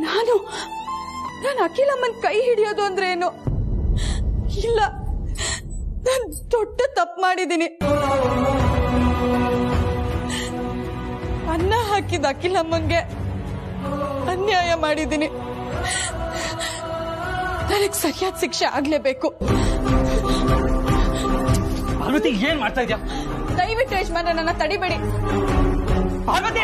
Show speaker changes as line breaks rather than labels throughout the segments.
ನಾನು ಅಖಿಲಮ್ಮನ್ ಕೈ ಹಿಡಿಯೋದು ಅಂದ್ರೆ ಏನು? ಇಲ್ಲ, ನಾನು ದೊಡ್ಡ ತಪ್ಪು ಮಾಡಿದ್ದೀನಿ. ಅನ್ನ ಹಾಕಿದ ಅಖಿಲಮ್ಮಂಗೆ ಅನ್ಯಾಯ ಮಾಡಿದ್ದೀನಿ. ನನಗೆ ಸರಿಯಾದ ಶಿಕ್ಷೆ ಆಗ್ಲೇಬೇಕು.
ಪಾರ್ವತಿ, ಏನ್ ಮಾಡ್ತಾ ಇದ್ಯಾ?
ದಯವಿಟ್ಟು ಯಜಮಾನ ನನ್ನ ತಡಿಬೇಡಿ.
ಪಾರ್ವತಿ,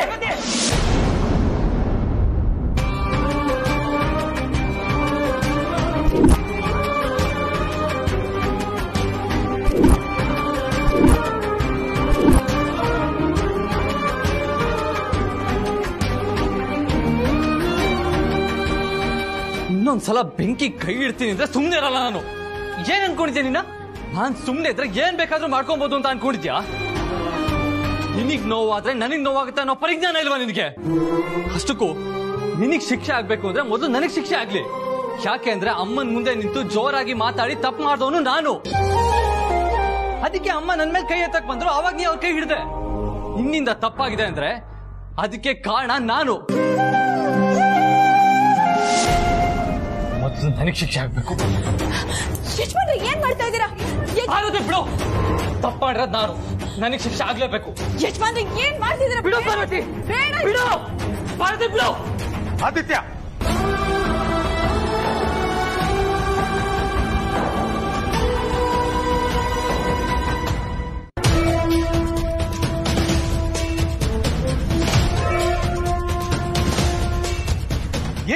ಇನ್ನೊಂದ್ಸಲ ಬೆಂಕಿ ಕೈ ಇಡ್ತೀನಿ ಅಂದ್ರೆ ಸುಮ್ನೆ ಇರಲ್ಲ ನಾನು. ಏನ್ ಅನ್ಕೊಂಡಿದ್ಯಾ ನಿನ್ನ? ನಾನ್ ಸುಮ್ನೆ ಇದ್ರೆ ಏನ್ ಬೇಕಾದ್ರೂ ಮಾಡ್ಕೊಬಹುದು ಅಂತ ಅನ್ಕೊಂಡಿದ್ಯಾ? ನಿನಗ್ ನೋವಾದ್ರೆ ನನಗ್ ನೋವಾಗುತ್ತೆ ಅನ್ನೋ ಪರಿಜ್ಞಾನ ಇಲ್ವಾ ನಿನಗೆ? ಅಷ್ಟಕ್ಕೂ ನಿನಗ್ ಶಿಕ್ಷೆ ಆಗ್ಬೇಕು ಅಂದ್ರೆ ಮೊದಲು ನನಗ್ ಶಿಕ್ಷೆ ಆಗ್ಲಿ. ಯಾಕೆ ಅಂದ್ರೆ ಅಮ್ಮನ್ ಮುಂದೆ ನಿಂತು ಜೋರಾಗಿ ಮಾತಾಡಿ ತಪ್ಪು ಮಾಡಿದವನು ನಾನು. ಅದಕ್ಕೆ ಅಮ್ಮ ನನ್ ಮೇಲೆ ಕೈ ಎತ್ತಕ್ ಬಂದ್ರು, ಅವಾಗ ನೀ ಅವ್ರ ಕೈ ಹಿಡ್ದೆ. ನಿನ್ನಿಂದ ತಪ್ಪಾಗಿದೆ ಅಂದ್ರೆ ಅದಕ್ಕೆ ಕಾರಣ ನಾನು. ಮೊದಲು ನನಗ್ ಶಿಕ್ಷೆ ಆಗ್ಬೇಕು.
ಯಜಮಾನ ಏನ್ ಮಾಡ್ತಾ ಇದ್ದೀರಾ?
ಪಾರ್ವತಿ ಬಿಡು, ತಪ್ಪು ಮಾಡಿರೋದು ನಾನು, ನನಗ್ ಶಿಕ್ಷೆ ಆಗ್ಲೇಬೇಕು.
ಯಜಮಾನ ಏನ್ ಮಾಡ್ತಿದ್ದೀರಾ?
ಬಿಡು ಪಾರ್ವತಿ, ಬಿಡು ಪಾರ್ವತಿ, ಬಿಡು.
ಆದಿತ್ಯ,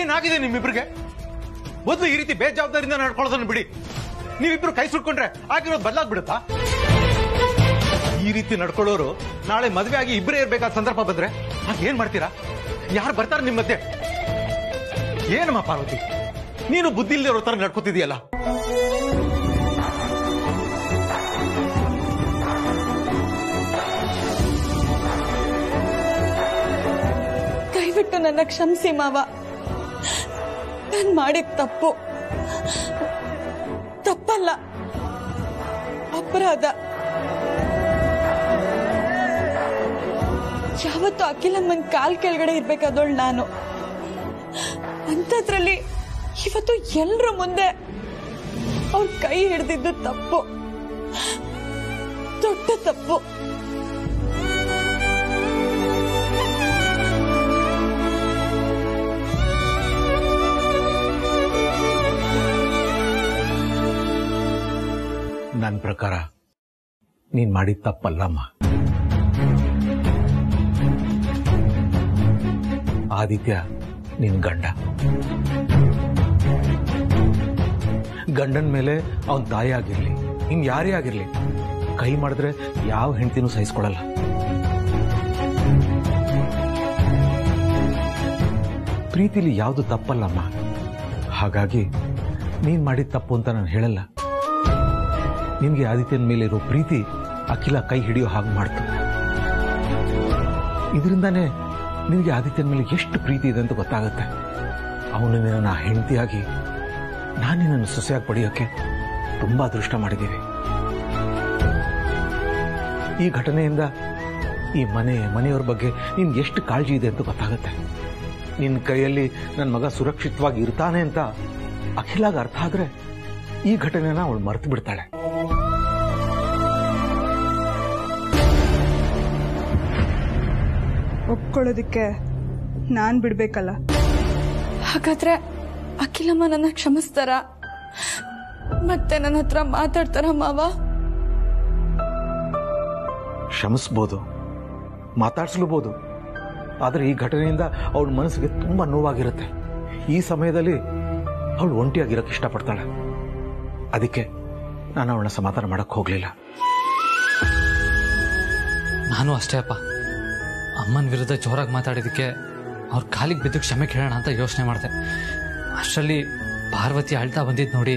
ಏನಾಗಿದೆ ನಿಮ್ಮಿಬ್ರಿಗೆ? ಮೊದಲು ಈ ರೀತಿ ಬೇಜವಾಬ್ದಾರಿಯಿಂದ ನಡ್ಕೊಳ್ಳೋದನ್ನು ಬಿಡಿ. ನೀವಿಬ್ರು ಕೈ ಸುಟ್ಕೊಂಡ್ರೆ ಆಗಿರೋದು ಬದಲಾಗ್ಬಿಡುತ್ತಾ? ಈ ರೀತಿ ನಡ್ಕೊಳ್ಳೋರು ನಾಳೆ ಮದುವೆ ಆಗಿ ಇಬ್ಬರೇ ಇರ್ಬೇಕಾದ ಸಂದರ್ಭ ಬಂದ್ರೆ ಆಗ ಏನ್ ಮಾಡ್ತೀರಾ? ಯಾರು ಬರ್ತಾರೆ ನಿಮ್ಮ ಮಧ್ಯೆ? ಏನಮ್ಮ ಪಾರ್ವತಿ, ನೀನು ಬುದ್ಧಿ ಇಲ್ಲದೆ ಇರೋ ತರ ನಡ್ಕೋತಿದೀಯಲ್ಲ.
ದಯವಿಟ್ಟು ನನ್ನ ಕ್ಷಮಿಸಿ ಮಾವ. ನಾನು ಮಾಡಿದ ತಪ್ಪಲ್ಲ, ಅಪರಾಧ. ಯಾವತ್ತು ಅಖಿಲಮ್ಮನ್ ಕಾಲ್ ಕೆಳಗಡೆ ಇರ್ಬೇಕಾದವಳು ನಾನು. ಅಂಥದ್ರಲ್ಲಿ ಇವತ್ತು ಎಲ್ರ ಮುಂದೆ ಅವ್ರ ಕೈ ಹಿಡಿದಿದ್ದು ತಪ್ಪು, ದೊಡ್ಡ ತಪ್ಪು.
ನನ್ನ ಪ್ರಕಾರ ನೀನ್ ಮಾಡಿದ ತಪ್ಪಲ್ಲಮ್ಮ. ಆದಿತ್ಯ ನಿನ್ ಗಂಡ. ಗಂಡನ ಮೇಲೆ ಅವನ್ ತಾಯಿ ಆಗಿರ್ಲಿ, ಇನ್ ಯಾರೇ ಆಗಿರ್ಲಿ, ಕೈ ಮಾಡಿದ್ರೆ ಯಾವ ಹೆಂಡತಿನೂ ಸಹಿಸ್ಕೊಳ್ಳಲ್ಲ. ಪ್ರೀತಿಲಿ ಯಾವುದು ತಪ್ಪಲ್ಲಮ್ಮ. ಹಾಗಾಗಿ ನೀನ್ ಮಾಡಿದ ತಪ್ಪು ಅಂತ ನಾನು ಹೇಳಲ್ಲ. ನಿನ್ಗೆ ಆದಿತ್ಯನ ಮೇಲೆ ಇರೋ ಪ್ರೀತಿ ಅಖಿಲ ಕೈ ಹಿಡಿಯೋ ಹಾಗೆ ಮಾಡ್ತು. ಇದರಿಂದಾನೇ ನಿನಗೆ ಆದಿತ್ಯನ ಮೇಲೆ ಎಷ್ಟು ಪ್ರೀತಿ ಇದೆ ಅಂತ ಗೊತ್ತಾಗುತ್ತೆ. ಅವನು ನನ್ನ ಹೆಂಡತಿಯಾಗಿ ನಾನು ನಿನ್ನನ್ನು ಸೊಸೆಯಾಗಿ ಪಡೆಯೋಕೆ ತುಂಬಾ ಅದೃಷ್ಟ ಮಾಡಿದ್ದೀವಿ. ಈ ಘಟನೆಯಿಂದ ಈ ಮನೆಯವ್ರ ಬಗ್ಗೆ ನಿನ್ಗೆ ಎಷ್ಟು ಕಾಳಜಿ ಇದೆ ಅಂತ ಗೊತ್ತಾಗುತ್ತೆ. ನಿನ್ನ ಕೈಯಲ್ಲಿ ನನ್ನ ಮಗ ಸುರಕ್ಷಿತವಾಗಿ ಇರ್ತಾನೆ ಅಂತ ಅಖಿಲಾಗ ಅರ್ಥ ಆದ್ರೆ ಈ ಘಟನೆನ ಅವಳು ಮರೆತು ಬಿಡ್ತಾಳೆ.
ಒಪ್ಕೊಳ್ಳೋದಿಕ್ಕೆ ನಾನ್ ಬಿಡ್ಬೇಕಲ್ಲ. ಹಾಗಾದ್ರೆ ಅಖಿಲಮ್ಮ ನನ್ನ ಕ್ಷಮಿಸ್ತಾರ? ಮತ್ತೆ ನನ್ನ ಹತ್ರ ಮಾತಾಡ್ತಾರ ಮಾವ?
ಕ್ಷಮಿಸ್ಬೋದು, ಮಾತಾಡ್ಸ್ಲೂಬಹುದು. ಆದ್ರೆ ಈ ಘಟನೆಯಿಂದ ಅವಳ ಮನಸ್ಸಿಗೆ ತುಂಬಾ ನೋವಾಗಿರುತ್ತೆ. ಈ ಸಮಯದಲ್ಲಿ ಅವಳು ಒಂಟಿಯಾಗಿರಕ್ಕೆ ಇಷ್ಟಪಡ್ತಾಳೆ. ಅದಕ್ಕೆ ನಾನು ಅವಳನ್ನ ಸಮಾಧಾನ ಮಾಡಕ್ ಹೋಗ್ಲಿಲ್ಲ.
ನಾನು ಅಷ್ಟೇ ಅಪ್ಪ, ಅಮ್ಮನ ವಿರುದ್ಧ ಜೋರಾಗಿ ಮಾತಾಡಿದಕ್ಕೆ ಅವ್ರ ಕಾಲಿಗೆ ಬಿದ್ದು ಕ್ಷಮೆ ಕೇಳೋಣ ಅಂತ ಯೋಚನೆ ಮಾಡಿದೆ. ಅಷ್ಟರಲ್ಲಿ ಪಾರ್ವತಿ ಅಳ್ತಾ ಬಂದಿದ್ದು ನೋಡಿ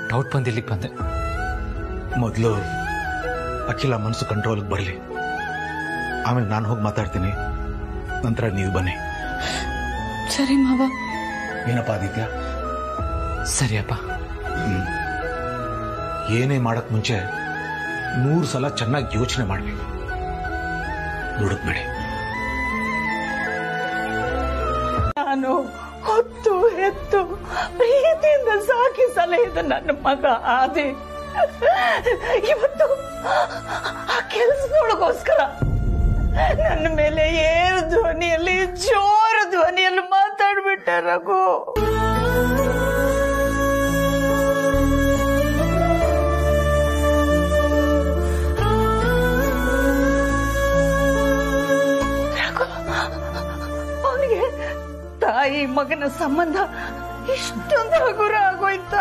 ಡೌಟ್ ಬಂದು ಇಲ್ಲಿಗೆ ಬಂದೆ.
ಮೊದಲು ಅಖಿಲ ಮನಸ್ಸು ಕಂಟ್ರೋಲ್ಗೆ ಬರಲಿ, ಆಮೇಲೆ ನಾನು ಹೋಗಿ ಮಾತಾಡ್ತೀನಿ. ನಂತರ ನೀವು ಬನ್ನಿ.
ಸರಿ ಮಾವ.
ಏನಪ್ಪ ಆದಿತ್ಯ?
ಸರಿಯಪ್ಪ.
ಏನೇ ಮಾಡಕ್ ಮುಂಚೆ 100 ಸಲ ಚೆನ್ನಾಗಿ ಯೋಚನೆ ಮಾಡಬೇಕು. ದುಡುಕ್ಬೇಡಿ.
ನಾನು ಹೊತ್ತು ಹೆತ್ತು ಪ್ರೀತಿಯಿಂದ ಸಾಕಿ ಸಲಹಿದ ನನ್ನ ಮಗ ಆದಿ ಇವತ್ತು ಆ ಕೆಲಸದೊಳಗೋಸ್ಕರ ನನ್ನ ಮೇಲೆ ಏರು ಧ್ವನಿಯಲ್ಲಿ ಜೋರು ಧ್ವನಿಯಲ್ಲಿ ಮಾತಾಡ್ಬಿಟ್ಟ ರಘು. ಅವನಿಗೆ ತಾಯಿ ಮಗನ ಸಂಬಂಧ ಇಷ್ಟೊಂದು ಹಗುರ ಆಗೋಯ್ತ.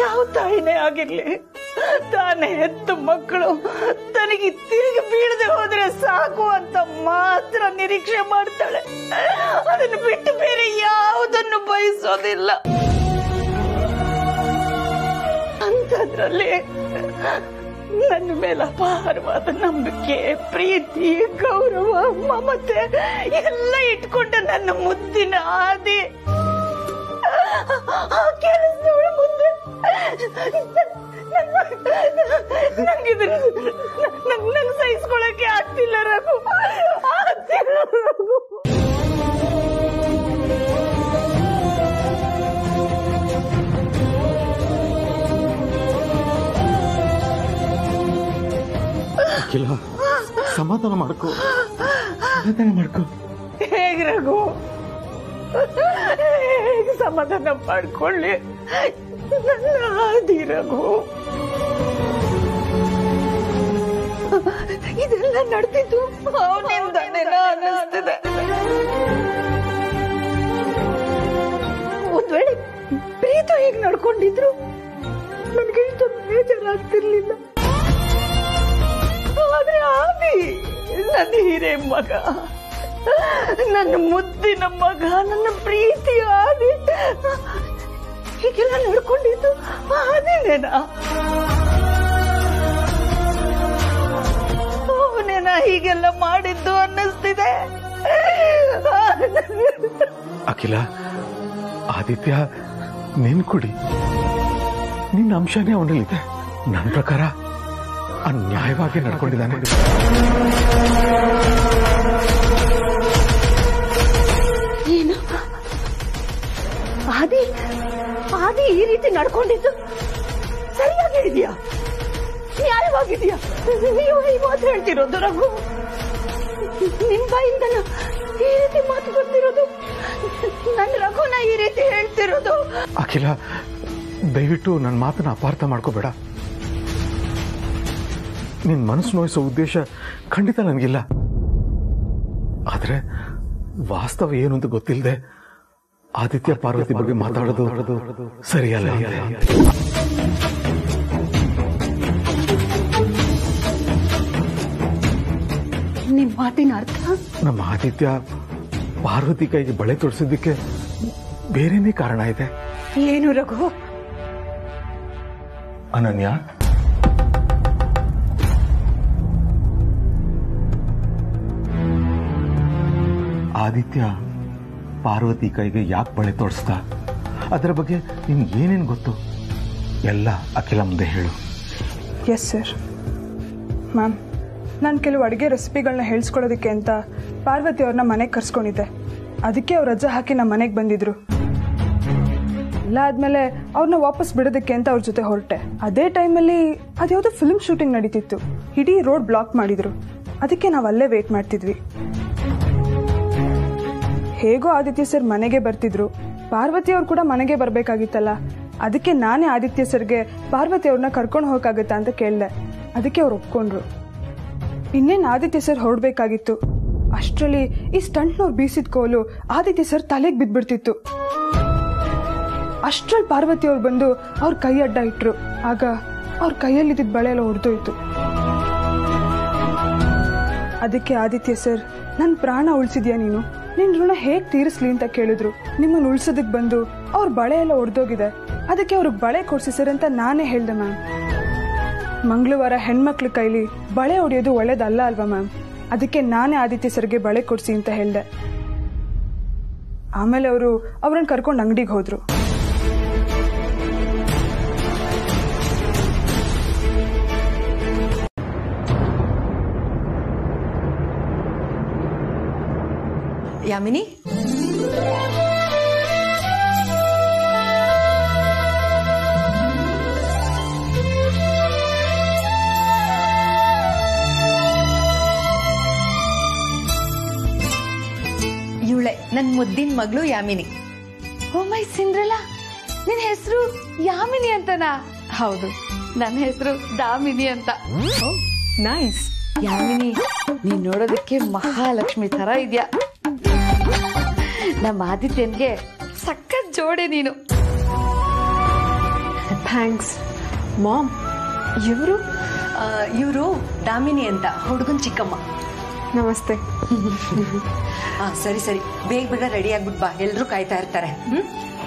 ಯಾವ ತಾಯಿನೇ ಆಗಿರ್ಲಿ ತಾನೇ ಹೆತ್ತು ಮಕ್ಕಳು ತನಗೆ ತಿರುಗಿ ಬೀಳದೆ ಹೋದ್ರೆ ಸಾಕು ಅಂತ ಮಾತ್ರ ನಿರೀಕ್ಷೆ ಮಾಡ್ತಾಳೆ. ಅದನ್ನು ಬಿಟ್ಟು ಬೇರೆ ಯಾವುದನ್ನು ಬಯಸೋದಿಲ್ಲ. ಅಂತದ್ರಲ್ಲಿ ನನ್ನ ಮೇಲೆ ಅಪಾರವಾದ ನಂಬಿಕೆ, ಪ್ರೀತಿ, ಗೌರವ, ಮಮತೆ ಎಲ್ಲ ಇಟ್ಕೊಂಡ ನನ್ನ ಮುದ್ದಿನ ಆದಿ ಆ ಕೆಲಸದವಳ ಮುಂದೆ ನಂಗೆ ಸಹಿಸ್ಕೊಳಕ್ಕೆ ಆಗ್ತಿಲ್ಲ ರಘು, ಆಗ್ತಿಲ್ಲ ರಘು.
ಸಮಾಧಾನ ಮಾಡ್ಕೋ.
ಹೇಗೆ ರಘು, ಹೇಗೆ ಸಮಾಧಾನ ಮಾಡ್ಕೊಳ್ಳಿ ನನ್ನ ಆದಿ ರಘು? ಇದೆಲ್ಲ ನಡೆದಿದ್ದು ಅವನಿಂದನೇ ಅನ್ನಿಸ್ತಿದೆ. ಒಂದ್ ವೇಳೆ ಪ್ರೀತು ಹೇಗೆ ನಡ್ಕೊಂಡಿದ್ರು ನನಗೆ ಇಷ್ಟೊಂದು ಬೇಜಾರಾಗ್ತಿರ್ಲಿಲ್ಲ. ಆದ್ರೆ ಆದಿ ನನ್ನ ಹಿರೇ ಮಗ, ನನ್ನ ಮುದ್ದಿನ ಮಗ, ನನ್ನ ಪ್ರೀತಿ ಆದಿ ಹೀಗೆಲ್ಲ ನಡ್ಕೊಂಡಿದ್ದು ಆದಿನೇನಾ? ಅವನೇನಾ ಹೀಗೆಲ್ಲ ಮಾಡಿದ್ದು ಅನ್ನಿಸ್ತಿದೆ.
ಅಖಿಲ, ಆದಿತ್ಯ ನಿನ್ ಕುಡಿ, ನಿನ್ನ ಅಂಶನೇ ಅವನಲ್ಲಿದೆ. ನನ್ನ ಪ್ರಕಾರ ಅನ್ಯಾಯವಾಗಿ ನಡ್ಕೊಂಡಿದ್ದಾನೆ.
ಏನು ಆದಿ ಆದಿ ಈ ರೀತಿ ನಡ್ಕೊಂಡಿದ್ದು ಸರಿಯಾಗಿದೆಯಾ, ನ್ಯಾಯವಾಗಿದೆಯಾ? ನೀವು ಈ ಮಾತು ಹೇಳ್ತಿರೋದು ರಘು? ನಿಮ್ ಬಾಯಿಂದ ಈ ರೀತಿ ಮಾತು ಬರ್ತಿರೋದು, ನನ್ನ ರಘುನ ಈ ರೀತಿ ಹೇಳ್ತಿರೋದು?
ಅಖಿಲ, ದಯವಿಟ್ಟು ನನ್ನ ಮಾತನ್ನ ಅಪಾರ್ಥ ಮಾಡ್ಕೋಬೇಡ. ನಿನ್ ಮನಸ್ಸು ನೋಯಿಸೋ ಉದ್ದೇಶ ಖಂಡಿತ ನನಗಿಲ್ಲ. ಆದ್ರೆ ವಾಸ್ತವ ಏನು ಅಂತ ಗೊತ್ತಿಲ್ಲದೆ ಆದಿತ್ಯ ಪಾರ್ವತಿ ಬಗ್ಗೆ ಮಾತಾಡೋದು ಸರಿಯಲ್ಲ.
ನಿಮ್ ಮಾತಿನ ಅರ್ಥ?
ನಮ್ಮ ಆದಿತ್ಯ ಪಾರ್ವತಿ ಕೈಗೆ ಬಳೆ ತೊಡಿಸಿದ್ದಕ್ಕೆ ಬೇರೆನೇ ಕಾರಣ ಇದೆ.
ಏನು ರಘು?
ಅನನ್ಯ, ಆದಿತ್ಯ ಪಾರ್ವತಿ ಕೈಗೆ ಯಾಕೆ ಬಳೆ ತೋರಿಸ್ತಾ, ಅದರ ಬಗ್ಗೆ ನಿಮ್ಗೆ ಏನೇನು ಗೊತ್ತು ಎಲ್ಲ ಅಖಿಲ ಮುಂದೆ ಹೇಳು.
Yes sir. ಮ್ಯಾಮ್, ನಾನು ಕೆಲವು ಅಡುಗೆ ರೆಸಿಪಿಗಳನ್ನ ಹೇಳಿಸ್ಕೊಡೋದಕ್ಕೆ ಅಂತ ಪಾರ್ವತಿ ಅವ್ರನ್ನ ಮನೆಗೆ ಕರ್ಸ್ಕೊಂಡಿದ್ದೆ. ಅದಕ್ಕೆ ಅವ್ರು ರಜೆ ಹಾಕಿ ನಮ್ಮ ಮನೆಗೆ ಬಂದಿದ್ರು. ಎಲ್ಲ ಆದಮೇಲೆ ಅವ್ರನ್ನ ವಾಪಸ್ ಬಿಡೋದಕ್ಕೆ ಅಂತ ಅವ್ರ ಜೊತೆ ಹೊರಟೆ. ಅದೇ ಟೈಮಲ್ಲಿ ಅದ್ಯಾವುದೋ ಫಿಲ್ಮ್ ಶೂಟಿಂಗ್ ನಡೀತಿತ್ತು. ಇಡೀ ರೋಡ್ ಬ್ಲಾಕ್ ಮಾಡಿದ್ರು. ಅದಕ್ಕೆ ನಾವು ಅಲ್ಲೇ ವೇಟ್ ಮಾಡ್ತಿದ್ವಿ. ಹೇಗೋ ಆದಿತ್ಯ ಸರ್ ಮನೆಗೆ ಬರ್ತಿದ್ರು. ಪಾರ್ವತಿ ಅವ್ರು ಕೂಡ ಮನೆಗೆ ಬರಬೇಕಾಗಿತ್ತಲ್ಲ. ಅದಕ್ಕೆ ನಾನೇ ಆದಿತ್ಯ ಸರ್ಗೆ ಪಾರ್ವತಿ ಅವ್ರನ್ನ ಕರ್ಕೊಂಡು ಹೋಗಕ್ಕಾಗತ್ತಾ ಅಂತ ಕೇಳಿದೆ. ಅದಕ್ಕೆ ಅವ್ರು ಒಪ್ಕೊಂಡ್ರು. ಇನ್ನೇನು ಆದಿತ್ಯ ಸರ್ ಹೊರಡ್ಬೇಕಾಗಿತ್ತು. ಅಷ್ಟರಲ್ಲಿ ಈ ಸ್ಟಂಟ್ನವ್ರು ಬೀಸಿದ ಕೋಲು ಆದಿತ್ಯ ಸರ್ ತಲೆಗೆ ಬಿದ್ಬಿಡ್ತಿತ್ತು. ಅಷ್ಟ್ರಲ್ಲಿ ಪಾರ್ವತಿ ಅವ್ರು ಬಂದು ಅವ್ರ ಕೈ ಅಡ್ಡ ಇಟ್ರು. ಆಗ ಅವ್ರ ಕೈಯಲ್ಲಿದ್ದ ಬಳೆ ಎಲ್ಲ ಹೊಡೆದೋಯ್ತು. ಅದಕ್ಕೆ ಆದಿತ್ಯ ಸರ್, ನನ್ನ ಪ್ರಾಣ ಉಳಿಸಿದ್ಯಾ ನೀನು, ನಿನ್ ಋಣ ಹೇಗ್ ತೀರಿಸ್ಲಿ ಅಂತ ಕೇಳಿದ್ರು. ನಿಮ್ಮನ್ನು ಉಳ್ಸೋದಕ್ ಬಂದು ಅವ್ರ ಬಳೆ ಎಲ್ಲ ಒಡೆದೋಗಿದೆ, ಅದಕ್ಕೆ ಅವ್ರಿಗೆ ಬಳೆ ಕೊಡ್ಸಿ ಸರ್ ಅಂತ ನಾನೇ ಹೇಳ್ದೆ ಮ್ಯಾಮ್. ಮಂಗಳವಾರ ಹೆಣ್ಮಕ್ಳ ಕೈಲಿ ಬಳೆ ಹೊಡೆಯೋದು ಒಳ್ಳೇದಲ್ಲ ಅಲ್ವಾ ಮ್ಯಾಮ್? ಅದಕ್ಕೆ ನಾನೇ ಆದಿತ್ಯ ಸರ್ಗೆ ಬಳೆ ಕೊಡ್ಸಿ ಅಂತ ಹೇಳ್ದೆ. ಆಮೇಲೆ ಅವರು ಅವ್ರನ್ನ ಕರ್ಕೊಂಡು ಅಂಗಡಿಗೆ ಹೋದ್ರು.
ಯಾಮಿನಿ. ಇವಳೆ ನನ್ ಮುದ್ದಿನ ಮಗಳು ಯಾಮಿನಿ. ಓ ಮೈ ಸಿಂಡ್ರೆಲಾ, ನಿನ್ ಹೆಸರು ಯಾಮಿನಿ ಅಂತನಾ? ಹೌದು, ನನ್ನ ಹೆಸರು ದಾಮಿನಿ ಅಂತ. ನೈಸ್. ಯಾಮಿನಿ, ನೀನ್ ನೋಡೋದಕ್ಕೆ ಮಹಾಲಕ್ಷ್ಮಿ ತರ ಇದ್ಯಾ. ನಮ್ಮ ಆದಿತ್ಯನ್ಗೆ ಸಖತ್ ಜೋಡಿ ನೀನು. Thanks ma'am. ಇವರು ದಾಮಿನಿ ಅಂತ, ಹುಡುಗನ್ ಚಿಕ್ಕಮ್ಮ. ನಮಸ್ತೆ. ಸರಿ ಸರಿ, ಬೇಗ ಬೇಗ ರೆಡಿ ಆಗ್ಬಿಟ್ ಬಾ, ಎಲ್ರು ಕಾಯ್ತಾ ಇರ್ತಾರೆ.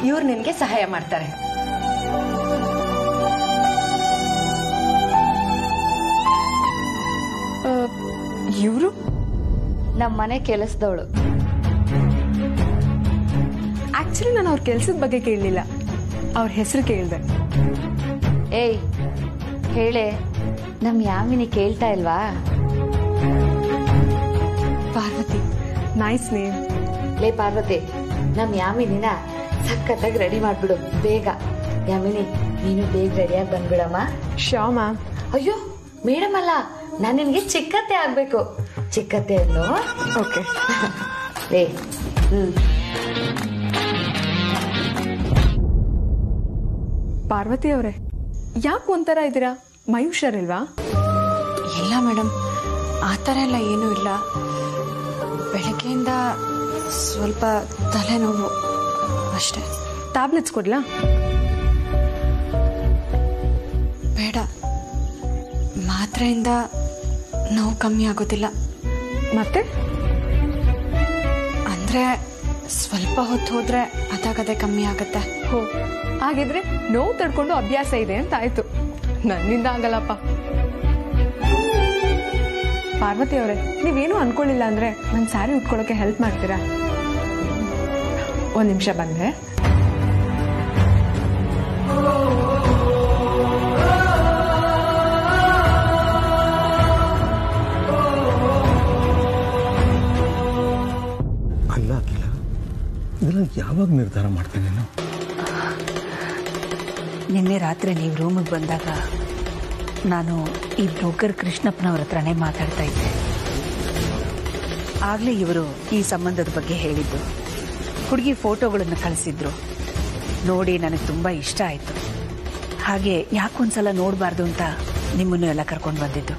ಇವ್ರು ನಿನ್ಗೆ ಸಹಾಯ ಮಾಡ್ತಾರೆ. ಇವರು ನಮ್ಮ ಮನೆ ಕೆಲಸದವಳು. ಆಕ್ಚುಲಿ ನಾನು ಅವ್ರ ಕೆಲ್ಸದ ಬಗ್ಗೆ ಕೇಳಲಿಲ್ಲ, ಅವ್ರ ಹೆಸರು ಕೇಳಿದೆ. ಏಯ್ ಹೇಳೆ, ನಮ್ ಯಾಮಿನಿ ಕೇಳ್ತಾ ಇಲ್ವಾ? ಪಾರ್ವತಿ. Nice name. ಲೇ ಪಾರ್ವತಿ, ನಮ್ ಯಾಮಿನಿನ ಸಖತ್ತಾಗಿ ರೆಡಿ ಮಾಡ್ಬಿಡು ಬೇಗ. ಯಾಮಿನಿ, ನೀನು ಬೇಗ ರೆಡಿಯಾಗಿ ಬಂದ್ಬಿಡಮ್ಮ. Sure ma'am. ಅಯ್ಯೋ ಮೇಡಮ್ ಅಲ್ಲ, ನಾನು ನಿನ್ಗೆ ಚಿಕ್ಕತ್ತೆ ಆಗ್ಬೇಕು. ಚಿಕ್ಕತ್ತೆ ಅನ್ನು. ಓಕೆ. ಲೇ ಪಾರ್ವತಿ ಅವರೇ, ಯಾಕೆ ಒಂಥರ ಇದ್ದೀರಾ? ಮೈ ಹುಷಾರಿಲ್ವಾ? ಇಲ್ಲ ಮೇಡಮ್, ಆ ಥರ ಎಲ್ಲ ಏನೂ ಇಲ್ಲ. ಬೆಳಗ್ಗೆಯಿಂದ ಸ್ವಲ್ಪ ತಲೆನೋವು ಅಷ್ಟೇ. ಟ್ಯಾಬ್ಲೆಟ್ಸ್ ಕೊಡ್ಲಾ? ಬೇಡ, ಮಾತ್ರೆಯಿಂದ ನೋವು ಕಮ್ಮಿ ಆಗೋದಿಲ್ಲ. ಮತ್ತೆ ಅಂದ್ರೆ ಸ್ವಲ್ಪ ಹೊತ್ತು ಹೋದ್ರೆ ಅದಾಗದೆ ಕಮ್ಮಿ ಆಗತ್ತೆ. ಹೋ, ಹಾಗಿದ್ರೆ ನೋವು ತಡ್ಕೊಂಡು ಅಭ್ಯಾಸ ಇದೆ ಅಂತ ಆಯ್ತು. ನನ್ನಿಂದ ಆಗಲ್ಲಪ್ಪ. ಪಾರ್ವತಿ ಅವರೇ, ನೀವೇನು ಅನ್ಕೊಳ್ಳಿಲ್ಲ ಅಂದ್ರೆ ನನ್ ಸ್ಯಾರಿ ಉಟ್ಕೊಳ್ಳೋಕೆ ಹೆಲ್ಪ್ ಮಾಡ್ತೀರಾ? ಒಂದ್ ನಿಮಿಷ ಬಂದ್ರೆ.
ಅಲ್ಲ ಅಖಿಲ, ಇದೆಲ್ಲ ಯಾವಾಗ ನಿರ್ಧಾರ ಮಾಡ್ತೇನೆ ನಾನು?
ನಿನ್ನೆ ರಾತ್ರಿ ನೀವು ರೂಮಿಗೆ ಬಂದಾಗ ನಾನು ಈ ಬ್ರೋಕರ್ ಕೃಷ್ಣಪ್ಪನವ್ರ ಹತ್ರನೇ ಮಾತಾಡ್ತಾ ಇದ್ದೆ. ಆಗ್ಲೇ ಇವರು ಈ ಸಂಬಂಧದ ಬಗ್ಗೆ ಹೇಳಿದ್ದು. ಹುಡುಗಿ ಫೋಟೋಗಳನ್ನು ಕಳಿಸಿದ್ರು. ನೋಡಿ ನನಗೆ ತುಂಬಾ ಇಷ್ಟ ಆಯ್ತು. ಹಾಗೆ ಯಾಕೊಂದ್ಸಲ ನೋಡಬಾರ್ದು ಅಂತ ನಿಮ್ಮನ್ನು ಎಲ್ಲ ಕರ್ಕೊಂಡು ಬಂದಿದ್ದು.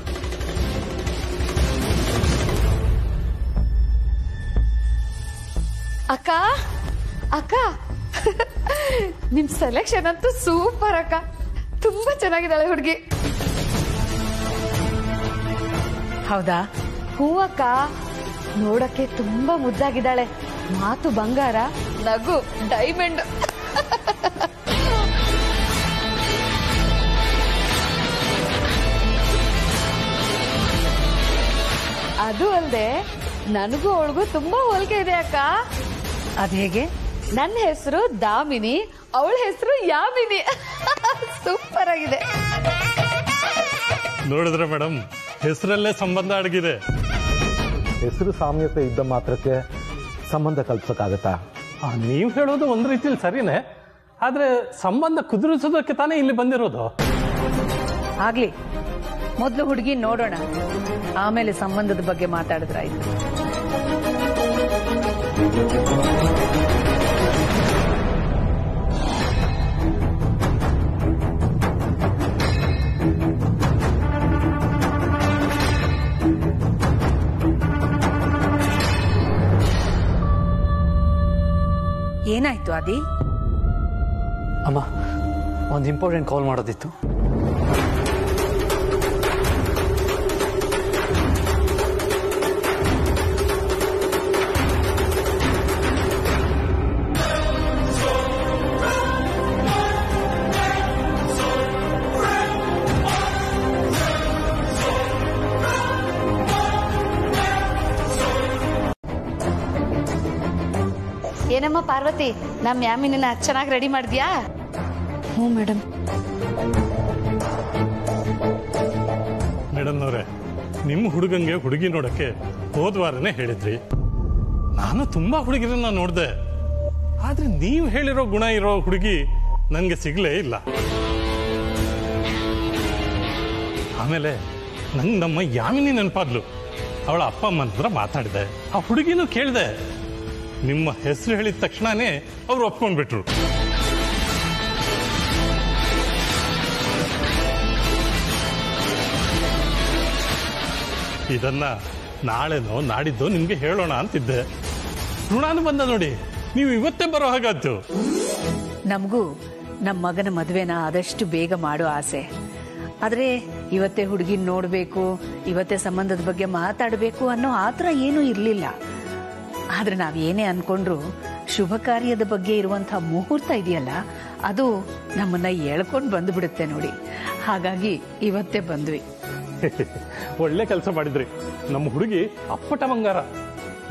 ಅಕ್ಕ ಅಕ್ಕ, ನಿಮ್ ಸೆಲೆಕ್ಷನ್ ಅಂತೂ ಸೂಪರ್ ಅಕ್ಕ. ತುಂಬಾ ಚೆನ್ನಾಗಿದ್ದಾಳೆ ಹುಡುಗಿ.
ಹೌದಾ?
ಹೂ ಅಕ್ಕ, ನೋಡಕ್ಕೆ ತುಂಬಾ ಮುದ್ದಾಗಿದ್ದಾಳೆ. ಮಾತು ಬಂಗಾರ, ನಗು ಡೈಮಂಡ್. ಅದು ಅಲ್ಲದೆ ನನಗೂ ಅವಳಿಗೂ ತುಂಬಾ ಹೋಲಿಕೆ ಇದೆ ಅಕ್ಕ.
ಅದ್ ಹೇಗೆ?
ನನ್ನ ಹೆಸರು ದಾಮಿನಿ, ಅವಳ ಹೆಸರು ಯಾಮಿನಿ. ಸೂಪರ್ ಆಗಿದೆ.
ನೋಡಿದ್ರೆ ಮೇಡಮ್, ಹೆಸರಲ್ಲೇ ಸಂಬಂಧ ಅಡಗಿದೆ.
ಹೆಸರು ಸಾಮ್ಯತೆ ಇದ್ದ ಮಾತ್ರಕ್ಕೆ ಸಂಬಂಧ ಕಲ್ಪಿಸಕ್ಕಾಗತ್ತಾ?
ನೀವು ಹೇಳೋದು ಒಂದ್ ರೀತಿಲಿ ಸರಿನೇ, ಆದ್ರೆ ಸಂಬಂಧ ಕುದುರಿಸೋದಕ್ಕೆ ತಾನೇ ಇಲ್ಲಿ ಬಂದಿರೋದು.
ಆಗ್ಲಿ, ಮೊದಲು ಹುಡುಗಿ ನೋಡೋಣ, ಆಮೇಲೆ ಸಂಬಂಧದ ಬಗ್ಗೆ ಮಾತಾಡಿದ್ರಾಯ್ತು. ಏನಾಯ್ತು ಆದಿ?
ಅಮ್ಮ, ಒಂದು ಇಂಪಾರ್ಟೆಂಟ್ ಕಾಲ್ ಮಾಡೋದಿತ್ತು.
ಏನಮ್ಮ ಪಾರ್ವತಿ, ನಮ್ ಯಾಮಿನಿನ ಚೆನ್ನಾಗಿ ರೆಡಿ ಮಾಡಿದ್ಯಾ?
ಹ್ಞೂ ಮೇಡಮ್.
ಮೇಡಮ್ನವ್ರೆ, ನಿಮ್ಮ ಹುಡುಗಂಗೆ ಹುಡುಗಿ ನೋಡಕ್ಕೆ ಹೋದ್ವಾರನೇ ಹೇಳಿದ್ರಿ. ನಾನು ತುಂಬಾ ಹುಡುಗಿರನ್ನ ನೋಡಿದೆ, ಆದ್ರೆ ನೀವು ಹೇಳಿರೋ ಗುಣ ಇರೋ ಹುಡುಗಿ ನನಗೆ ಸಿಗ್ಲೇ ಇಲ್ಲ. ಆಮೇಲೆ ನಂಗೆ ನಮ್ಮ ಯಾಮಿನಿ ನೆನಪಾದ್ಲು. ಅವಳ ಅಪ್ಪ ಅಮ್ಮನ ಹತ್ರ ಮಾತಾಡಿದೆ, ಆ ಹುಡುಗಿನೂ ಕೇಳಿದೆ. ನಿಮ್ಮ ಹೆಸರು ಹೇಳಿದ ತಕ್ಷಣನೇ ಅವ್ರು ಒಪ್ಕೊಂಡ್ಬಿಟ್ರು. ಇದನ್ನ ನಾಳೆನೋ ನಾಡಿದ್ದೋ ನಿಮ್ಗೆ ಹೇಳೋಣ ಅಂತಿದ್ದೆ. ಋಣಾನು ಬಂದ ನೋಡಿ, ನೀವು ಇವತ್ತೇ ಬರೋ ಹಾಗಾದ್ದು.
ನಮಗೂ ನಮ್ಮ ಮಗನ ಮದುವೆನ ಆದಷ್ಟು ಬೇಗ ಮಾಡೋ ಆಸೆ. ಆದ್ರೆ ಇವತ್ತೇ ಹುಡುಗಿನ ನೋಡ್ಬೇಕು, ಇವತ್ತೇ ಸಂಬಂಧದ ಬಗ್ಗೆ ಮಾತಾಡಬೇಕು ಅನ್ನೋ ಆತರ ಏನೂ ಇರ್ಲಿಲ್ಲ. ಆದ್ರೆ ನಾವೇನೇ ಅನ್ಕೊಂಡ್ರು ಶುಭ ಕಾರ್ಯದ ಬಗ್ಗೆ ಇರುವಂತಹ ಮುಹೂರ್ತ ಇದೆಯಲ್ಲ, ಅದು ನಮ್ಮನ್ನ ಎಳ್ಕೊಂಡು ಬಂದ್ಬಿಡುತ್ತೆ ನೋಡಿ. ಹಾಗಾಗಿ ಇವತ್ತೇ ಬಂದ್ವಿ.
ಒಳ್ಳೆ ಕೆಲಸ ಮಾಡಿದ್ರಿ. ನಮ್ಮ ಹುಡುಗಿ ಅಪ್ಪಟ ಬಂಗಾರ.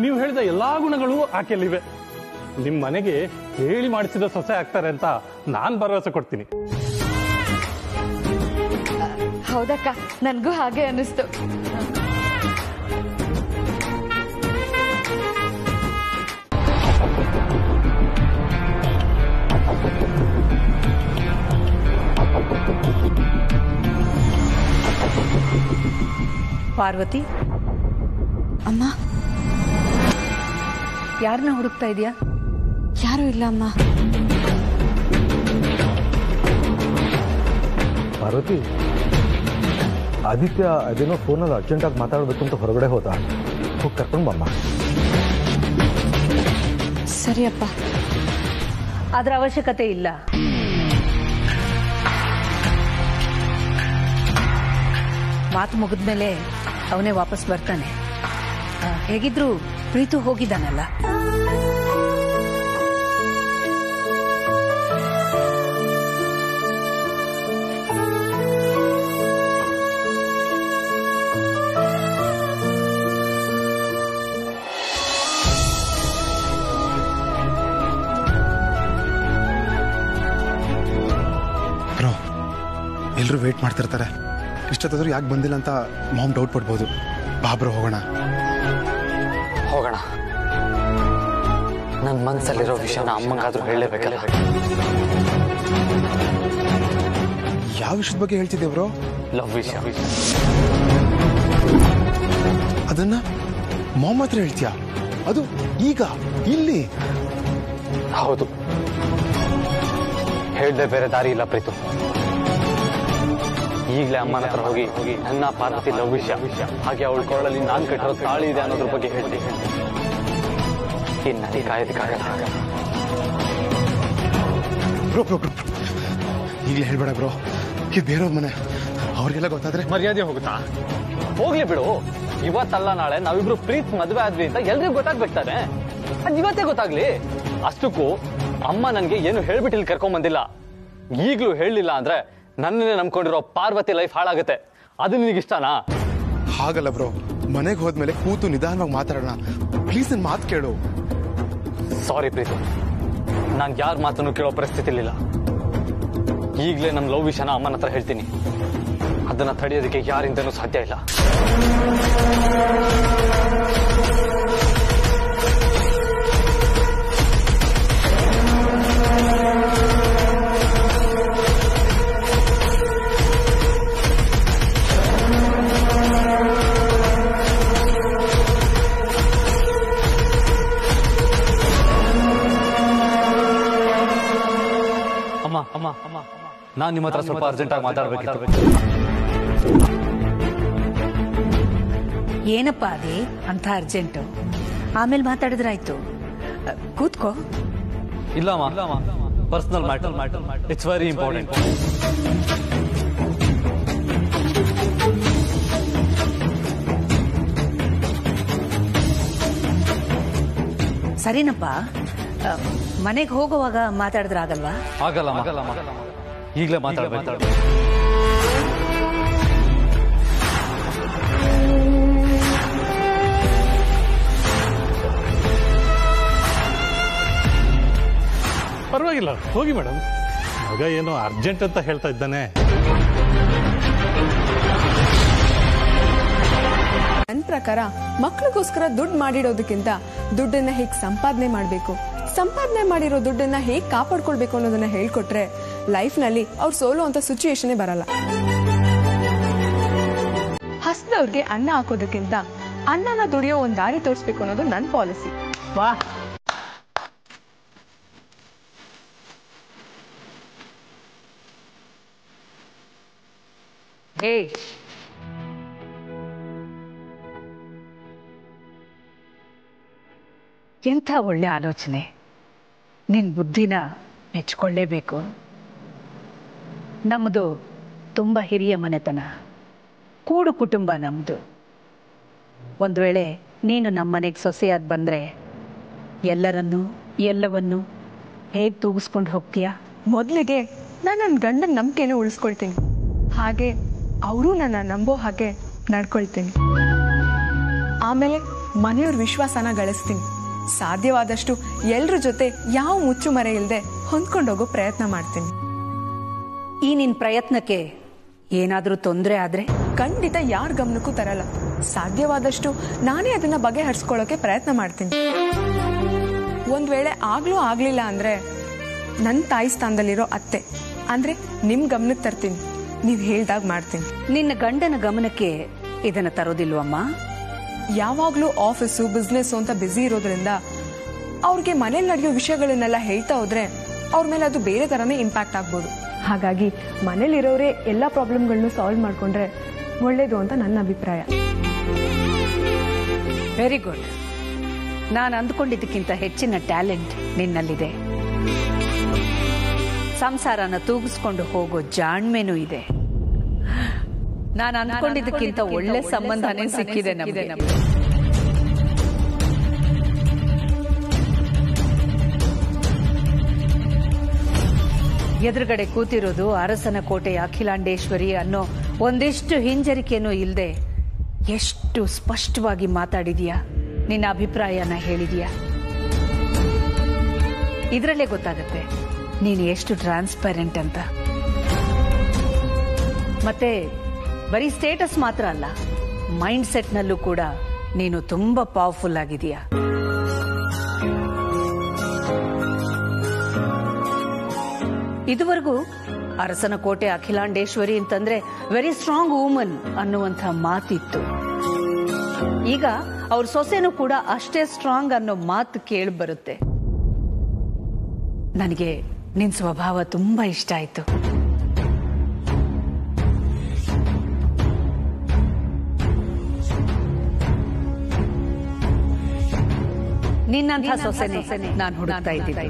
ನೀವು ಹೇಳಿದ ಎಲ್ಲಾ ಗುಣಗಳು ಆಕೆಯಲ್ಲಿವೆ. ನಿಮ್ ಮನೆಗೆ ಹೇಳಿ ಮಾಡಿಸಿದ ಸೊಸೆ ಆಗ್ತಾರೆ ಅಂತ ನಾನ್ ಭರವಸೆ ಕೊಡ್ತೀನಿ.
ಹೌದಕ್ಕ, ನನ್ಗೂ ಹಾಗೆ ಅನ್ನಿಸ್ತು.
ಪಾರ್ವತಿ,
ಅಮ್ಮ,
ಯಾರನ್ನ ಹುಡುಕ್ತಾ ಇದೀಯಾ?
ಯಾರು ಇಲ್ಲ ಅಮ್ಮ.
ಪಾರ್ವತಿ, ಆದಿತ್ಯ ಅದೇನೋ ಫೋನಲ್ಲಿ ಅರ್ಜೆಂಟಾಗಿ ಮಾತಾಡಬೇಕು ಅಂತ ಹೊರಗಡೆ ಹೋದ. ಹೋಗಿ ಕರ್ಕೊಂಡು ಬಮ್ಮ.
ಸರಿ ಅಪ್ಪ.
ಅದರ ಅವಶ್ಯಕತೆ ಇಲ್ಲ. ಮಾತು ಮುಗಿದ್ಮೇಲೆ ಅವನೇ ವಾಪಸ್ ಬರ್ತಾನೆ. ಹೇಗಿದ್ರು ಪ್ರೀತು ಹೋಗಿದ್ದಾನಲ್ಲ.
ಎಲ್ಲರೂ ವೇಟ್ ಮಾಡ್ತಿರ್ತಾರೆ. ಇಷ್ಟೊತ್ತಾದ್ರೂ ಯಾಕೆ ಬಂದಿಲ್ಲ ಅಂತ ಮಾಮ್ ಡೌಟ್ ಪಡ್ಬೋದು. ಬಾಬ್ರು ಹೋಗೋಣ.
ನನ್ನ ಮನಸ್ಸಲ್ಲಿರೋ ವಿಷಯನ ಅಮ್ಮಂಗಾದ್ರೂ ಹೇಳಲೇಬೇಕಲ್ಲ.
ಯಾವ ವಿಷಯದ ಬಗ್ಗೆ ಹೇಳ್ತಿದ್ದೆ ಬ್ರೋ?
ಲವ್ ವಿಷಯ.
ಅದನ್ನ ಮಾಮ್ ಹತ್ರ ಹೇಳ್ತೀಯಾ? ಅದು ಈಗ ಇಲ್ಲಿ?
ಹೌದು, ಹೇಳ್ದೆ ಬೇರೆ ದಾರಿ ಇಲ್ಲ ಪ್ರೀತು. ಈಗಲೇ ಅಮ್ಮನ ಹತ್ರ ಹೋಗಿ ನನ್ನ ಪಾರ್ವತಿ ಲವ್ ವಿಷಯ, ಹಾಗೆ ಅವಳ ಕೊರಳಲ್ಲಿ ನಾನ್ ಕಟ್ಟಿರೋ ತಾಳಿ ಇದೆ ಅನ್ನೋದ್ರ ಬಗ್ಗೆ ಹೇಳ್ತೀನಿ. ಇನ್ನು ಕಾಯೋದಕ್ಕಾಗಲ್ಲ.
ಬ್ರೋ ಬ್ರೋ ಬ್ರೋ, ಈಗಲೇ ಹೇಳ್ಬೇಡ ಬ್ರೋ. ಇದು ಬೇರೆಯವ್ರ ಮನೆ, ಅವ್ರಿಗೆಲ್ಲ ಗೊತ್ತಾದ್ರೆ
ಮರ್ಯಾದೆ ಹೋಗುತ್ತಾ? ಹೋಗ್ಲಿ ಬಿಡು. ಇವತ್ತಲ್ಲ ನಾಳೆ ನಾವಿಬ್ರು ಪ್ರೀತ್ ಮದ್ವೆ ಆದ್ವಿ ಅಂತ ಎಲ್ರಿಗೂ ಗೊತ್ತಾಗ್ಬೇಕಾನೆ. ಅದ್ ಇವತ್ತೇ ಗೊತ್ತಾಗ್ಲಿ. ಅಷ್ಟಕ್ಕೂ ಅಮ್ಮ ನನ್ಗೆ ಏನು ಹೇಳ್ಬಿಟ್ಟು ಇಲ್ಲಿ ಕರ್ಕೊಂಡ್ ಬಂದಿಲ್ಲ. ಈಗ್ಲೂ ಹೇಳಲಿಲ್ಲ ಅಂದ್ರೆ ನನ್ನನ್ನೇ ನಂಬ್ಕೊಂಡಿರೋ ಪಾರ್ವತಿ ಲೈಫ್ ಹಾಳಾಗುತ್ತೆ. ಅದು ನಿನಗಿಷ್ಟನಾ?
ಹಾಗಲ್ಲ ಬ್ರೋ, ಮನೆಗೆ ಹೋದ್ಮೇಲೆ ಕೂತು ನಿಧಾನವಾಗಿ ಮಾತಾಡೋಣ. ಪ್ಲೀಸ್ ನನ್ನ ಮಾತು ಕೇಳು.
ಸಾರಿ ಪ್ರೀತು, ನಾನ್ ಯಾರ ಮಾತನ್ನು ಕೇಳೋ ಪರಿಸ್ಥಿತಿ ಇರಲಿಲ್ಲ. ಈಗಲೇ ನಮ್ಮ ಲವ್ ವಿಷಯನ ಅಮ್ಮನ ಹತ್ರ ಹೇಳ್ತೀನಿ. ಅದನ್ನ ತಡೆಯೋದಕ್ಕೆ ಯಾರಿಂದನೂ ಸಾಧ್ಯ ಇಲ್ಲ. ನಾನು ನಿಮ್ಮ ಹತ್ರ ಸ್ವಲ್ಪ ಅರ್ಜೆಂಟಾಗಿ ಮಾತಾಡಬೇಕಿತ್ತು.
ಏನಪ್ಪಾ ಅದೇ ಅಂತ ಅರ್ಜೆಂಟು? ಆಮೇಲೆ ಮಾತಾಡಿದ್ರಾಯ್ತು. ಕೂತ್ಕೋ.
ಇಲ್ಲಮ್ಮ, personal matter. It's very important.
ಸರಿನಪ್ಪ, ಮನೆಗೆ ಹೋಗುವಾಗ ಮಾತಾಡಿದ್ರಾಗಲ್ವಾ?
ಆಗಲ್ಲ, ಈಗಲೇ ಮಾತಾಡ್ಬೇಕು.
ಪರವಾಗಿಲ್ಲ, ಹೋಗಿ ಮೇಡಮ್. ಮಗ ಏನೋ ಅರ್ಜೆಂಟ್ ಅಂತ ಹೇಳ್ತಾ ಇದ್ದಾನೆ.
ನನ್ನ ಪ್ರಕಾರ ಮಕ್ಳಿಗೋಸ್ಕರ ದುಡ್ಡು ಮಾಡಿಡೋದಕ್ಕಿಂತ ದುಡ್ಡನ್ನ ಹೇಗೆ ಸಂಪಾದನೆ ಮಾಡಬೇಕು, ಸಂಪಾದನೆ ಮಾಡಿರೋ ದುಡ್ಡನ್ನ ಹೇಗೆ ಕಾಪಾಡ್ಕೊಳ್ಬೇಕು ಅನ್ನೋದನ್ನ ಹೇಳ್ಕೊಟ್ರೆ ಲೈಫ್ನಲ್ಲಿ ಅವ್ರು ಸೋಲೋ ಅಂತ ಸಿಚುಯೇಷನ್ ಬರಲ್ಲ. ಹಸ್ದವ್ರಿಗೆ ಅನ್ನ ಹಾಕೋದಕ್ಕಿಂತ ಅನ್ನನ ದುಡಿಯೋ ಒಂದ್ ದಾರಿ ತೋರಿಸ್ಬೇಕು ಅನ್ನೋದು ನನ್ನ ಪಾಲಿಸಿ.
ವಾ, ಹೇ, ಎಂಥ ಒಳ್ಳೆ ಆಲೋಚನೆ. ನಿನ್ನ ಬುದ್ಧಿನ ಮೆಚ್ಕೊಳ್ಳೇಬೇಕು. ನಮ್ಮದು ತುಂಬ ಹಿರಿಯ ಮನೆತನ, ಕೂಡು ಕುಟುಂಬ ನಮ್ಮದು. ಒಂದು ವೇಳೆ ನೀನು ನಮ್ಮನೆಗೆ ಸೊಸೆಯಾಗಿ ಬಂದರೆ ಎಲ್ಲವನ್ನೂ ಹೇಗೆ ತೂಗಿಸ್ಕೊಂಡು ಹೋಗ್ತೀಯಾ?
ಮೊದಲಿಗೆ ನಾನು ನನ್ನ ಗಂಡನ ನಂಬಿಕೆನ ಉಳಿಸ್ಕೊಳ್ತೀನಿ, ಹಾಗೆ ಅವರು ನನ್ನ ನಂಬೋ ಹಾಗೆ ನಡ್ಕೊಳ್ತೀನಿ. ಆಮೇಲೆ ಮನೆಯವ್ರ ವಿಶ್ವಾಸನ ಗಳಿಸ್ತೀನಿ. ಸಾಧ್ಯವಾದಷ್ಟು ಎಲ್ಲರ ಜೊತೆ ಯಾವ ಮುಚ್ಚುಮರೆ ಇಲ್ಲದೆ ಹೊಂದ್ಕೊಂಡೋಗೋ ಪ್ರಯತ್ನ ಮಾಡ್ತೀನಿ.
ಈ ನಿನ್ನ ಪ್ರಯತ್ನಕ್ಕೆ ಏನಾದರೂ ತೊಂದರೆ ಆದರೆ
ಖಂಡಿತ ಯಾರ ಗಮನಕ್ಕೂ ತರಲ್ಲ. ಸಾಧ್ಯವಾದಷ್ಟು ನಾನೇ ಅದನ್ನ ಬಗೆಹರಿಸ್ಕೊಳ್ಳೋಕೆ ಪ್ರಯತ್ನ ಮಾಡ್ತೀನಿ. ಒಂದ್ ವೇಳೆ ಆಗ್ಲೂ ಆಗ್ಲಿಲ್ಲ ಅಂದ್ರೆ ನನ್ನ ತಾಯಿ ಸ್ಥಾನದಲ್ಲಿರೋ ಅತ್ತೆ ಅಂದ್ರೆ ನಿಮ್ ಗಮನಕ್ಕೆ ತರ್ತೀನಿ. ನೀವ್ ಹೇಳ್ದಾಗ ಮಾಡ್ತೀನಿ.
ನಿನ್ನ ಗಂಡನ ಗಮನಕ್ಕೆ ಇದನ್ನ ತರೋದಿಲ್ವಮ್ಮ?
ಯಾವಾಗ್ಲೂ ಆಫೀಸು ಬಿಸ್ನೆಸ್ ಅಂತ ಬ್ಯುಸಿ ಇರೋದ್ರಿಂದ ಅವ್ರಿಗೆ ಮನೇಲಿ ನಡೆಯೋ ವಿಷಯಗಳನ್ನೆಲ್ಲ ಹೇಳ್ತಾ ಹೋದ್ರೆ ಅವ್ರ ಮೇಲೆ ಅದು ಬೇರೆ ತರನೇ ಇಂಪ್ಯಾಕ್ಟ್ ಆಗ್ಬೋದು. ಹಾಗಾಗಿ ಮನೇಲಿರೋರೇ ಎಲ್ಲ ಪ್ರಾಬ್ಲಮ್ಗಳನ್ನು ಸಾಲ್ವ್ ಮಾಡ್ಕೊಂಡ್ರೆ ಒಳ್ಳೇದು ಅಂತ ನನ್ನ ಅಭಿಪ್ರಾಯ.
Very good. ನಾನು ಅಂದ್ಕೊಂಡಿದ್ದಕ್ಕಿಂತ ಹೆಚ್ಚಿನ ಟ್ಯಾಲೆಂಟ್ ನಿನ್ನಲ್ಲಿದೆ. ಸಂಸಾರನ ತೂಗಿಸ್ಕೊಂಡು ಹೋಗೋ ಜಾಣ್ಮೆನೂ ಇದೆ. ನಾನು ಅಂದ್ಕೊಂಡಿದ್ದಕ್ಕಿಂತ ಒಳ್ಳೆ ಸಂಬಂಧನೇ ಸಿಕ್ಕಿದೆ ನಮಗೆ. ಎದುರುಗಡೆ ಕೂತಿರೋದು ಅರಸನ ಕೋಟೆಯ ಅಖಿಲಾಂಡೇಶ್ವರಿ ಅನ್ನೋ ಒಂದಿಷ್ಟು ಹಿಂಜರಿಕೆನೂ ಇಲ್ಲದೆ ಎಷ್ಟು ಸ್ಪಷ್ಟವಾಗಿ ಮಾತಾಡಿದೀಯಾ, ನಿನ್ನ ಅಭಿಪ್ರಾಯನ ಹೇಳಿದೀಯಾ. ಇದರಲ್ಲೇ ಗೊತ್ತಾಗುತ್ತೆ ನೀನು ಎಷ್ಟು ಟ್ರಾನ್ಸ್ಪರೆಂಟ್ ಅಂತ. ಮತ್ತೆ ಬರೀ ಸ್ಟೇಟಸ್ ಮಾತ್ರ ಅಲ್ಲ, ಮೈಂಡ್ ಸೆಟ್ನಲ್ಲೂ ಕೂಡ ನೀನು ತುಂಬಾ ಪವರ್ಫುಲ್ ಆಗಿದೀಯಾ. ಇದುವರೆಗೂ ಅರಸನ ಕೋಟೆ ಅಖಿಲಾಂಡೇಶ್ವರಿ ಅಂತಂದ್ರೆ ವೆರಿ ಸ್ಟ್ರಾಂಗ್ ವುಮನ್ ಅನ್ನುವಂಥ ಮಾತಿತ್ತು. ಈಗ ಅವ್ರ ಸೊಸೆನೂ ಕೂಡ ಅಷ್ಟೇ ಸ್ಟ್ರಾಂಗ್ ಅನ್ನೋ ಮಾತು ಕೇಳಿ ಬರುತ್ತೆ. ನನಗೆ ನಿನ್ ಸ್ವಭಾವ ತುಂಬಾ ಇಷ್ಟ ಆಯ್ತು. ನಿನ್ನಂಥ ಸೊಸೆನೆ ನಾನು ಹುಡುಕ್ತಾ ಇದ್ದೀನಿ.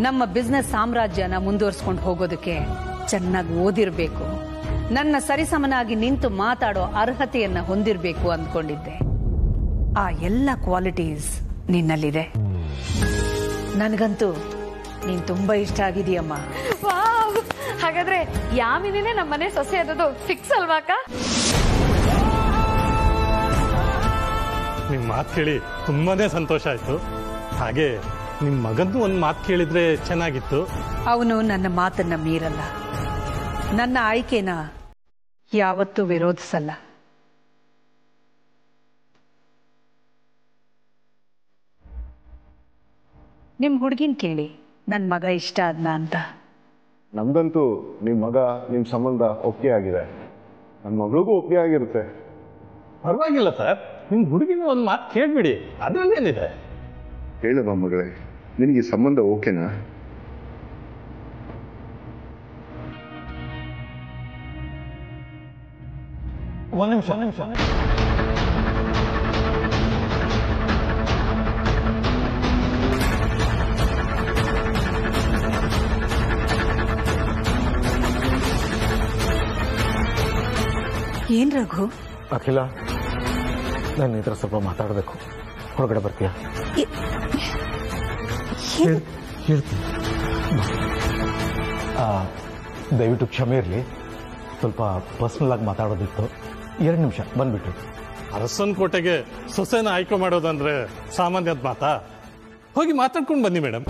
ನಮ್ಮ ಬಿಸ್ನೆಸ್ ಸಾಮ್ರಾಜ್ಯನ ಮುಂದುವರ್ಸ್ಕೊಂಡು ಹೋಗೋದಕ್ಕೆ ಚೆನ್ನಾಗಿ ಓದಿರ್ಬೇಕು, ನನ್ನ ಸರಿಸಮನಾಗಿ ನಿಂತು ಮಾತಾಡೋ ಅರ್ಹತೆಯನ್ನ ಹೊಂದಿರಬೇಕು ಅಂದ್ಕೊಂಡಿದ್ದೆ. ಆ ಎಲ್ಲ ಕ್ವಾಲಿಟೀಸ್ ನಿನ್ನಲ್ಲಿದೆ. ನನಗಂತೂ ನೀನ್ ತುಂಬಾ ಇಷ್ಟ ಆಗಿದೀಯಮ್ಮ.
ಹಾಗಾದ್ರೆ ಯಾಮಿನಿನೇ ನಮ್ಮನೆ ಸೊಸೆ ಆದದ್ದು ಫಿಕ್ಸ್ ಅಲ್ವಾಕ?
ನಿಮ್ ಮಾತು ಕೇಳಿ ತುಂಬಾನೇ ಸಂತೋಷ ಆಯ್ತು. ಹಾಗೆ ನಿಮ್ ಮಗಂದು ಒಂದು ಮಾತು ಕೇಳಿದ್ರೆ ಚೆನ್ನಾಗಿತ್ತು.
ಅವನು ನನ್ನ ಮಾತನ್ನ ಮೀರಲ್ಲ, ನನ್ನ ಆಯ್ಕೆನ ಯಾವತ್ತೂ ವಿರೋಧಿಸಲ್ಲ. ನಿಮ್ ಹುಡುಗಿನ ಕೇಳಿ ನನ್ನ ಮಗ ಇಷ್ಟ ಆದ್ನ ಅಂತ.
ನಮ್ದಂತೂ ನಿಮ್ಮ ಮಗ ನಿಮ್ಮ ಸಂಬಂಧ ಒಪ್ಪಿಗೆ ಆಗಿದೆ, ನನ್ನ ಮಗಳಿಗೂ ಒಪ್ಪಿಗೆ ಆಗಿರುತ್ತೆ.
ಪರವಾಗಿಲ್ಲ ಸರ್, ನಿಮ್ ಹುಡುಗಿನ ಒಂದು ಮಾತು ಕೇಳ್ಬಿಡಿ, ಅದ್ರಲ್ಲೇನಿದೆ.
ಹೇಳಮ್ಮ ಮಗಳೇ, ನಿನಗೆ ಸಂಬಂಧ ಓಕೆನಾ?
ಒಂದು ನಿಮಿಷ.
ಏನ್ ರಘು?
ಅಖಿಲ, ನಾನು ಈ ಥರ ಸ್ವಲ್ಪ ಮಾತಾಡಬೇಕು, ಹೊರಗಡೆ ಬರ್ತೀಯಾ? ಹೇಳ್ತೀನಿ. ದಯವಿಟ್ಟು ಕ್ಷಮೆ ಇರಲಿ, ಸ್ವಲ್ಪ ಪರ್ಸ್ನಲ್ ಆಗಿ ಮಾತಾಡೋದಿತ್ತು. 2 ನಿಮಿಷ ಬಂದ್ಬಿಟ್ಟು.
ಅರಸನ್ ಕೋಟೆಗೆ ಸೊಸೆನ ಆಯ್ಕೆ ಮಾಡೋದಂದ್ರೆ ಸಾಮಾನ್ಯದ ಮಾತಾ? ಹೋಗಿ ಮಾತಾಡ್ಕೊಂಡು ಬನ್ನಿ ಮೇಡಮ್.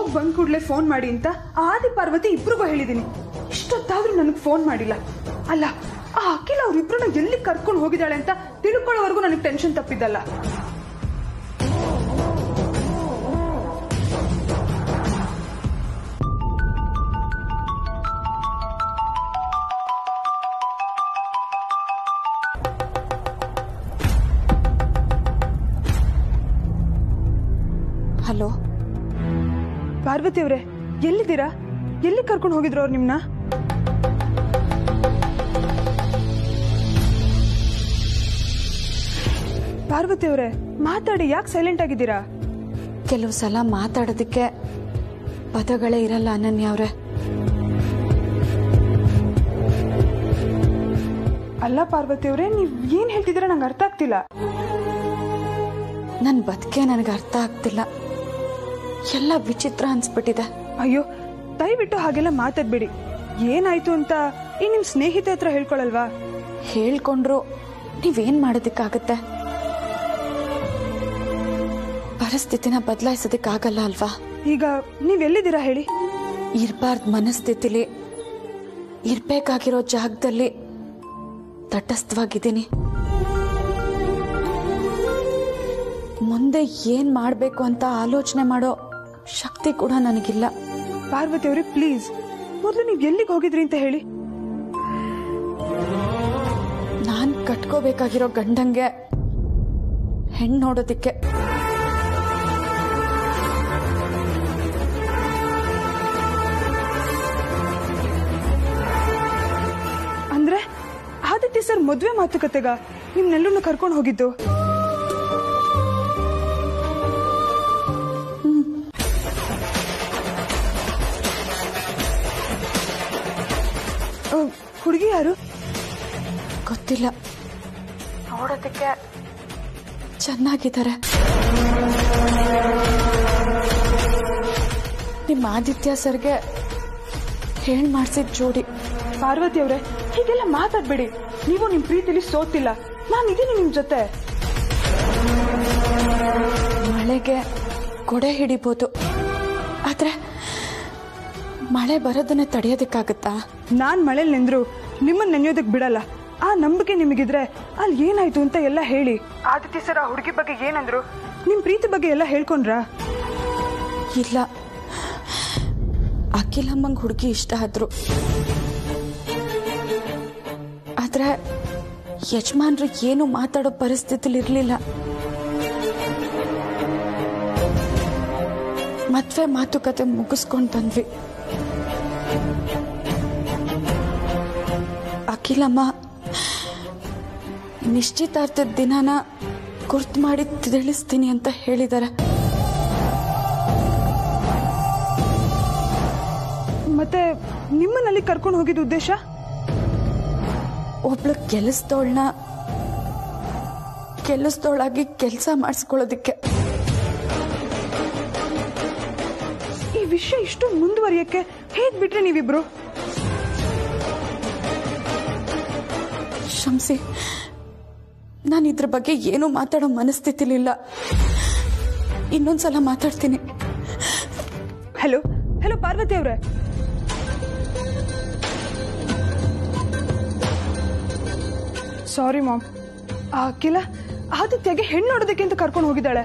ಹೋಗಿ ಬಂದ್ ಕೂಡ್ಲೆ ಫೋನ್ ಮಾಡಿ ಅಂತ ಆದಿ ಪಾರ್ವತಿ ಇಬ್ರಿಗೂ ಹೇಳಿದೀನಿ. ಇಷ್ಟೊತ್ತಾದ್ರೂ ನನಗೆ ಫೋನ್ ಮಾಡಿಲ್ಲ. ಅಲ್ಲ, ಆ ಅಖಿಲ ಅವ್ರಿಬ್ರನ್ನ ಎಲ್ಲಿ ಕರ್ಕೊಂಡು ಹೋಗಿದ್ದಾಳೆ ಅಂತ ತಿಳ್ಕೊಳ್ಳೋವರೆಗೂ ನನಗೆ ಟೆನ್ಷನ್ ತಪ್ಪಿದ್ದಲ್ಲ.
ಹಲೋ
ಪಾರ್ವತಿ ಅವರೇ, ಎಲ್ಲಿದ್ದೀರಾ? ಎಲ್ಲಿ ಕರ್ಕೊಂಡು ಹೋಗಿದ್ರು ಅವ್ರು ನಿಮ್ನ? ಪಾರ್ವತಿ ಅವರೇ, ಮಾತಾಡಿ, ಯಾಕೆ ಸೈಲೆಂಟ್ ಆಗಿದ್ದೀರಾ?
ಕೆಲವು ಸಲ ಮಾತಾಡೋದಕ್ಕೆ ಪದಗಳೇ ಇರಲ್ಲ ಅನನ್ಯ ಅವ್ರೆ.
ಅಲ್ಲ ಪಾರ್ವತಿ ಅವರೇ, ನೀವ್ ಏನ್ ಹೇಳ್ತಿದ್ದೀರಾ ನಂಗೆ ಅರ್ಥ ಆಗ್ತಿಲ್ಲ.
ನನ್ ಬದುಕೆ ನನಗೆ ಅರ್ಥ ಆಗ್ತಿಲ್ಲ. ಎಲ್ಲ ವಿಚಿತ್ರ ಅನ್ಸ್ಬಿಟ್ಟಿದೆ.
ಅಯ್ಯೋ, ದಯವಿಟ್ಟು ಹಾಗೆಲ್ಲ ಮಾತಾಡ್ಬೇಡಿ. ಏನಾಯ್ತು ಅಂತ ಈ ನಿಮ್ ಸ್ನೇಹಿತೆ ಹತ್ರ ಹೇಳ್ಕೊಳಲ್ವಾ?
ಹೇಳ್ಕೊಂಡ್ರು ನೀವೇನ್ ಮಾಡೋದಕ್ಕಾಗತ್ತೆ? ಪರಿಸ್ಥಿತಿನ ಬದಲಾಯಿಸೋದಕ್ಕಾಗಲ್ಲ ಅಲ್ವಾ?
ಈಗ ನೀವೆಲ್ಲಿದ್ದೀರಾ ಹೇಳಿ?
ಇರ್ಬಾರ್ದು ಮನಸ್ಥಿತಿಲಿ, ಇರ್ಬೇಕಾಗಿರೋ ಜಾಗದಲ್ಲಿ ತಟಸ್ಥವಾಗಿದ್ದೀನಿ. ಮುಂದೆ ಏನ್ ಮಾಡ್ಬೇಕು ಅಂತ ಆಲೋಚನೆ ಮಾಡೋ ಶಕ್ತಿ ಕೂಡ ನನಗಿಲ್ಲ.
ಪಾರ್ವತಿ ಅವರೇ, ಪ್ಲೀಸ್ ಮೊದಲು ನೀವು ಎಲ್ಲಿಗೆ ಹೋಗಿದ್ರಿ ಅಂತ ಹೇಳಿ.
ನಾನ್ ಕಟ್ಕೋಬೇಕಾಗಿರೋ ಗಂಡಂಗೆ ಹೆಣ್ಣು ನೋಡೋದಿಕ್ಕೆ.
ಅಂದ್ರೆ ಆದಿತ್ಯ ಸರ್ ಮದ್ವೆ ಮಾತುಕತೆಗ ನಿಮ್ನೆಲ್ಲೂ ಕರ್ಕೊಂಡು ಹೋಗಿದ್ದು? ಹುಡುಗಿ ಯಾರು?
ಗೊತ್ತಿಲ್ಲ. ನೋಡೋದಕ್ಕೆ ಚೆನ್ನಾಗಿದ್ದಾರೆ. ನಿಮ್ಮ ಆದಿತ್ಯ ಸರ್ಗೆ ಹೇಳ್ ಮಾಡ್ಸಿದ್ ಜೋಡಿ.
ಪಾರ್ವತಿ ಅವರೇ, ಹೀಗೆಲ್ಲ ಮಾತಾಡ್ಬೇಡಿ. ನೀವು ನಿಮ್ ಪ್ರೀತಿಲಿ ಸೋತಿಲ್ಲ, ನಾನಿದ್ದೀನಿ ನಿಮ್ ಜೊತೆ.
ಮಳೆಗೆ ಕೊಡೆ ಹಿಡಿಬೋದು, ಆದ್ರೆ ಮಳೆ ಬರೋದನ್ನ ತಡೆಯೋದಕ್ಕಾಗತ್ತಾ?
ನಾನ್ ಮಳೆಲ್ ನೆಂದ್ರು ನಿಮ್ಮನ್ನ ನೆನೆಯೋದಕ್ ಬಿಡಲ್ಲ. ಆ ನಂಬಿಕೆ ನಿಮಗಿದ್ರೆ ಅಲ್ಲಿ ಏನಾಯ್ತು ಅಂತ ಎಲ್ಲ ಹೇಳಿ. ಆದಿತ್ಯ ಸರ್ ಆ ಹುಡುಗಿ ಬಗ್ಗೆ ಏನಂದ್ರು? ನಿಮ್ ಪ್ರೀತಿ ಬಗ್ಗೆ ಎಲ್ಲ ಹೇಳ್ಕೊಂಡ್ರ?
ಇಲ್ಲ, ಅಖಿಲಮ್ಮಂಗ್ ಹುಡುಗಿ ಇಷ್ಟ ಆದ್ರು. ಆದ್ರೆ ಯಜಮಾನ್ರು ಏನು ಮಾತಾಡೋ ಪರಿಸ್ಥಿತಿಲಿ ಇರ್ಲಿಲ್ಲ. ಮದ್ವೆ ಮಾತುಕತೆ ಮುಗಿಸ್ಕೊಂಡ್ ಬಂದ್ವಿ. ಅಖಿಲಮ್ಮ ನಿಶ್ಚಿತಾರ್ಥದ ದಿನಾನ ಗುರ್ತು ಮಾಡಿ ತಿಳಿಸ್ತೀನಿ ಅಂತ ಹೇಳಿದ್ದಾರೆ.
ಮತ್ತೆ ನಿಮ್ಮನ್ನಲ್ಲಿ ಕರ್ಕೊಂಡು ಹೋಗಿದ್ದ ಉದ್ದೇಶ?
ಒಬ್ಳು ಕೆಲಸದೊಳಾಗಿ ಕೆಲಸ ಮಾಡಿಸ್ಕೊಳ್ಳೋದಿಕ್ಕೆ.
ಈ ವಿಷಯ ಇಷ್ಟು ಮುಂದುವರಿಯಕ್ಕೆ ಹೇಗ್ ಬಿಟ್ರೆ ನೀವಿಬ್ರು?
ಶಂಸಿ, ನಾನು ಇದ್ರ ಬಗ್ಗೆ ಏನು ಮಾತಾಡೋ ಮನಸ್ಥಿತಿಲಿಲ್ಲ. ಇನ್ನೊಂದ್ಸಲ ಮಾತಾಡ್ತೀನಿ.
ಹಲೋ ಹಲೋ ಪಾರ್ವತಿ ಅವ್ರೆ, ಸಾರಿ ಮಾಮ್. ಆ ಅಖಿಲ ಆದಿತ್ಯಗೆ ಹೆಣ್ಣು ನೋಡೋದಕ್ಕೆ ಅಂತ ಕರ್ಕೊಂಡು ಹೋಗಿದ್ದಾಳೆ.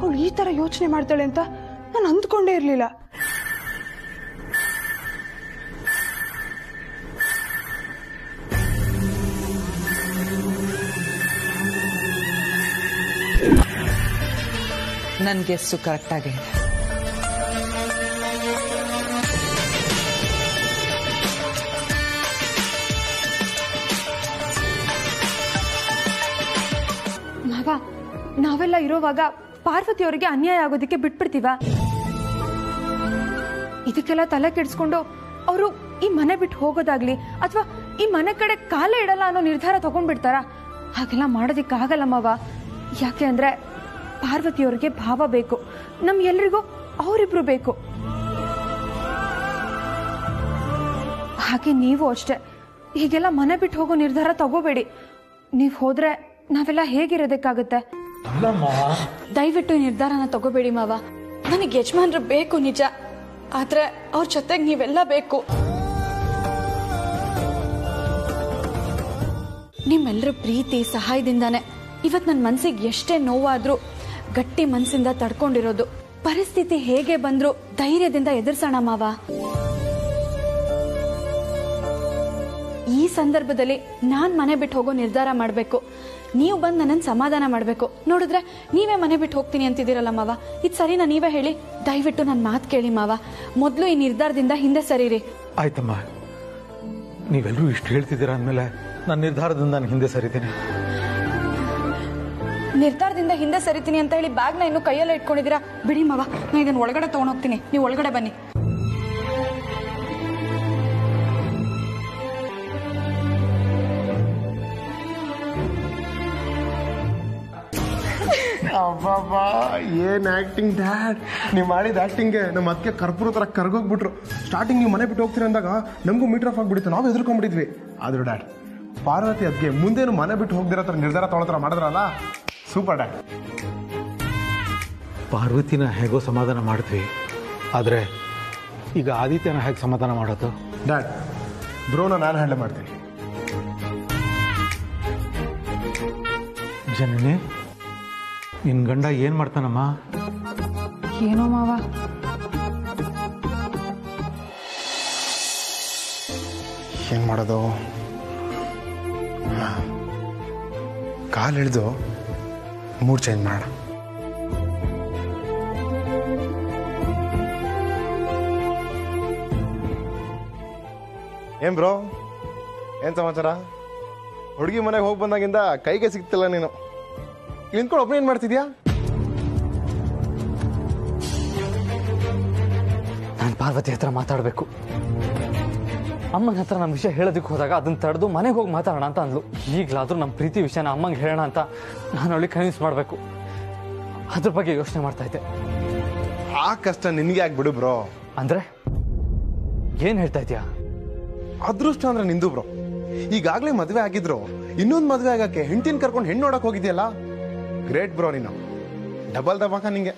ಅವಳು ಈ ತರ ಯೋಚನೆ ಮಾಡ್ತಾಳೆ ಅಂತ ನಾನು ಅಂದ್ಕೊಂಡೇ ಇರ್ಲಿಲ್ಲ.
ನನ್ನ ಗೆಸ್ಸು ಕರೆಕ್ಟ್ ಆಗಿದೆ.
ಮಾವ, ನಾವೆಲ್ಲ ಇರೋವಾಗ ಪಾರ್ವತಿ ಅವರಿಗೆ ಅನ್ಯಾಯ ಆಗೋದಕ್ಕೆ ಬಿಟ್ಬಿಡ್ತೀವ? ಇದಕ್ಕೆಲ್ಲ ತಲೆ ಕೆಡಿಸ್ಕೊಂಡು ಅವರು ಈ ಮನೆ ಬಿಟ್ಟು ಹೋಗೋದಾಗ್ಲಿ ಅಥವಾ ಈ ಮನೆ ಕಡೆ ಕಾಲೇ ಇಡಲ್ಲ ಅನ್ನೋ ನಿರ್ಧಾರ ತಗೊಂಡ್ಬಿಡ್ತಾರ? ಹಾಗೆಲ್ಲ ಮಾಡೋದಿಕ್ಕಾಗಲ್ಲ ಮಾವ. ಯಾಕೆ ಅಂದ್ರೆ ಪಾರ್ವತಿಯವ್ರಿಗೆ ಭಾವ ಬೇಕು, ನಮ್ ಎಲ್ರಿಗೂ ಅವರಿಬ್ರು ಬೇಕು. ಹಾಗೆ ನೀವು ಅಷ್ಟೇ, ಹೀಗೆಲ್ಲ ಮನೆ ಬಿಟ್ಟು ಹೋಗೋ ನಿರ್ಧಾರ ತಗೋಬೇಡಿ. ನೀವ್ ಹೋದ್ರೆ ನಾವೆಲ್ಲ ಹೇಗಿರೋದಕ್ಕಾಗತ್ತೆ?
ದಯವಿಟ್ಟು ನಿರ್ಧಾರನ ತಗೋಬೇಡಿ ಮಾವ.
ನನಗೆ ಯಜಮಾನ್ರು ಬೇಕು ನಿಜ, ಆದ್ರೆ ಅವ್ರ ಜೊತೆಗೆ ನೀವೆಲ್ಲ ಬೇಕು. ನಿಮ್ಮೆಲ್ಲರ ಪ್ರೀತಿ ಸಹಾಯದಿಂದಾನೆ ಇವತ್ತು ನನ್ನ ಮನಸ್ಸಿಗೆ ಎಷ್ಟೇ ನೋವಾದ್ರೂ ಗಟ್ಟಿ ಮನಸ್ಸಿಂದ ತಡ್ಕೊಂಡಿರೋದು. ಪರಿಸ್ಥಿತಿ ಹೇಗೆ ಬಂದ್ರು ಧೈರ್ಯದಿಂದ ಎದುರಿಸೋಣ ಮಾವ. ಈ ಸಂದರ್ಭದಲ್ಲಿ ನಾನ್ ಮನೆ ಬಿಟ್ಟು ಹೋಗೋ ನಿರ್ಧಾರ ಮಾಡಬೇಕು. ನೀವು ಬಂದು ನನ್ನನ್ನು ಸಮಾಧಾನ ಮಾಡಬೇಕು. ನೋಡಿದ್ರೆ ನೀವೇ ಮನೆ ಬಿಟ್ಟು ಹೋಗ್ತೀನಿ ಅಂತಿದ್ದೀರಲ್ಲ ಮಾವ, ಇದು ಸರಿನಾ? ನೀವೇ ಹೇಳಿ. ದಯವಿಟ್ಟು ನನ್ನ ಮಾತು ಕೇಳಿ ಮಾವ. ಮೊದಲು ಈ ನಿರ್ಧಾರದಿಂದ ಹಿಂದೆ ಸರಿರಿ.
ಆಯ್ತಮ್ಮ, ನೀವೆಲ್ಲರೂ ಇಷ್ಟು ಹೇಳ್ತಿದ್ದೀರಾ ಅಂದಮೇಲೆ ನನ್ನ ನಿರ್ಧಾರದಿಂದ ನಾನು ಹಿಂದೆ ಸರಿತೀನಿ.
ನಿರ್ಧಾರದಿಂದ ಹಿಂದೆ ಸರಿತೀನಿ ಅಂತ ಹೇಳಿ ಬ್ಯಾಗ್ನ ಇನ್ನು ಕೈಯಲ್ಲೇ ಇಟ್ಕೊಂಡಿದ್ದೀರಾ. ಬಿಡಿ ಮಾವ, ನಾನು ಇದನ್ನ ಒಳಗಡೆ ತಗೊಂಡೋಗ್ತೀನಿ. ನೀವು ಒಳಗಡೆ ಬನ್ನಿ.
ಅಬ್ಬಬ್ಬಾ, ಏನ್ ಆಕ್ಟಿಂಗ್ ಡ್ಯಾಡ್! ನೀವು ಮಾಡಿದ ಆಕ್ಟಿಂಗ್ಗೆ ನಮ್ಮ ಅದಕ್ಕೆ ಕರ್ಪೂರ ತರ ಕರ್ಗೋಗ್ಬಿಟ್ರು. ಸ್ಟಾರ್ಟಿಂಗ್ ನೀವು ಮನೆ ಬಿಟ್ಟು ಹೋಗ್ತೀರಿ ಅಂದಾಗ ನಮಗೂ ಮೀಟರ್ ಆಫ್ ಆಗ್ಬಿಟ್ಟಿತ್ತು, ನಾವು ಎದುರ್ಕೊಂಡ್ಬಿಟ್ಟಿದ್ವಿ. ಆದ್ರೂ ಡ್ಯಾಡ್, ಪಾರ್ವತಿ ಅದಕ್ಕೆ ಮುಂದೇನು ಮನೆ ಬಿಟ್ಟು ಹೋಗ್ದಿರೋ ತರ ನಿರ್ಧಾರ ತಗೊಳ್ಳೋ ಮಾಡಿದ್ರಲ್ಲ, ಸೂಪರ್ ಡ್ಯಾಡ್.
ಪಾರ್ವತಿನ ಹೇಗೋ ಸಮಾಧಾನ ಮಾಡಿದ್ವಿ, ಆದರೆ ಈಗ ಆದಿತ್ಯನ ಹೇಗೆ ಸಮಾಧಾನ ಮಾಡೋದು?
ಡ್ಯಾಡ್, ಬ್ರೋನ ನಾನು ಹ್ಯಾಂಡಲ್ ಮಾಡ್ತೀನಿ.
ಜನನಿ, ನಿನ್ ಗಂಡ ಏನ್ ಮಾಡ್ತಾನಮ್ಮ?
ಏನೋ ಮಾವ,
ಏನ್ ಮಾಡೋದು? ಕಾಲ್ ಹಿಡಿದು ಮೂಡ್ ಚೇಂಜ್ ಮಾಡೋಣ. ಏನ್ ಬ್ರೋ, ಏನ್ ಸಮಾಚಾರ? ಹುಡುಗಿ ಮನೆಗೆ ಹೋಗಿ ಬಂದಾಗಿಂದ ಕೈಗೆ ಸಿಗ್ತಿಲ್ಲ ನೀನು. ನಿಂತ್ಕೊಂಡು ಒಬ್ಬನೇ ಏನ್ ಮಾಡ್ತಿದ್ಯಾ?
ನಾನು ಪಾರ್ವತಿ ಹತ್ರ ಮಾತಾಡಬೇಕು. ಅಮ್ಮನ ಹತ್ರ ನಮ್ಮ ವಿಷಯ ಹೇಳೋದಕ್ಕೆ ಹೋದಾಗ ಅದನ್ನ ತಡೆದು ಮನೆಗೆ ಹೋಗಿ ಮಾತಾಡೋಣ ಅಂತ ಅಂದ್ಲು. ಈಗಲಾದ್ರೂ ನಮ್ಮ ಪ್ರೀತಿ ವಿಷಯನ ಅಮ್ಮಂಗೆ ಹೇಳೋಣ ಅಂತ ನಾನು ಅವಳಿಗೆ ಕನ್ವಿನ್ಸ್ ಮಾಡಬೇಕು. ಅದ್ರ ಬಗ್ಗೆ ಯೋಚನೆ ಮಾಡ್ತಾ ಇದ್ದೆ.
ಆ ಕಷ್ಟ ನಿನ್ಗೆ ಯಾಕೆ ಬಿಡು ಬ್ರೋ.
ಅಂದ್ರೆ ಏನ್ ಹೇಳ್ತಾ ಇದೀಯಾ?
ಅದೃಷ್ಟ ಅಂದ್ರೆ ನಿಂದು ಬ್ರೋ. ಈಗಾಗ್ಲೇ ಮದ್ವೆ ಆಗಿದ್ರು, ಇನ್ನೊಂದು ಮದ್ವೆ ಆಗಕ್ಕೆ ಹೆಂಡತಿನ ಕರ್ಕೊಂಡು ಹೆಣ್ಣು ನೋಡಕ್ ಹೋಗಿದ್ಯಲ್ಲ, ಗ್ರೇಟ್ ಬ್ರೋ. ನೀನು ಡಬಲ್ ದಬಾಕ ನಿಂಗೆ.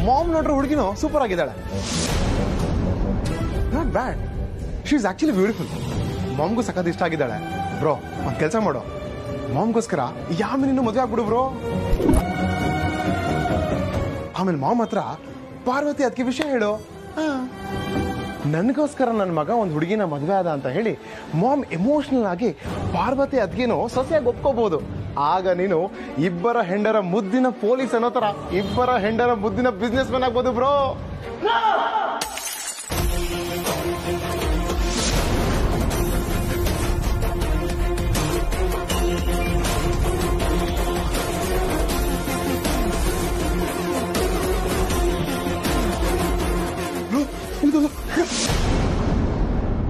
ಮಾಮ್ ನೋಡ್ರೆ ಹುಡುಗಿನೂ ಸೂಪರ್ ಆಗಿದ್ದಾಳೆ. Not bad, she is actually beautiful. ಮಾಮ್ಗೂ ಸಖತ್ ಇಷ್ಟ ಆಗಿದ್ದಾಳೆ ಬ್ರೋ. ಒಂದ್ ಕೆಲಸ ಮಾಡು, ಮಾಮ್ಗೋಸ್ಕರ ಯಾಮಿ ನಿನ್ನ ಮದುವೆ ಆಗ್ಬಿಡು ಬ್ರೋ. ಆಮೇಲೆ ಮಾಮ್ ಹತ್ರ ಪಾರ್ವತಿ ಅದಕ್ಕೆ ವಿಷಯ ಹೇಳು. ನನಗೋಸ್ಕರ ನನ್ನ ಮಗ ಒಂದು ಹುಡುಗಿನ ಮದುವೆ ಆದ ಅಂತ ಹೇಳಿ ಮಾಮ್ ಎಮೋಷನಲ್ ಆಗಿ ಪಾರ್ವತಿ ಅದ್ಗೇನೋ ಸೊಸೆಯಾಗಿ ಒಪ್ಕೋಬಹುದು. ಆಗ ನೀನು ಇಬ್ಬರ ಹೆಂಡರ ಮುದ್ದಿನ ಪೊಲೀಸ್ ಅನ್ನೋ ತರ ಇಬ್ಬರ ಹೆಂಡರ ಮುದ್ದಿನ ಬಿಸ್ನೆಸ್ ಮ್ಯಾನ್ ಆಗ್ಬೋದು ಬ್ರೋ.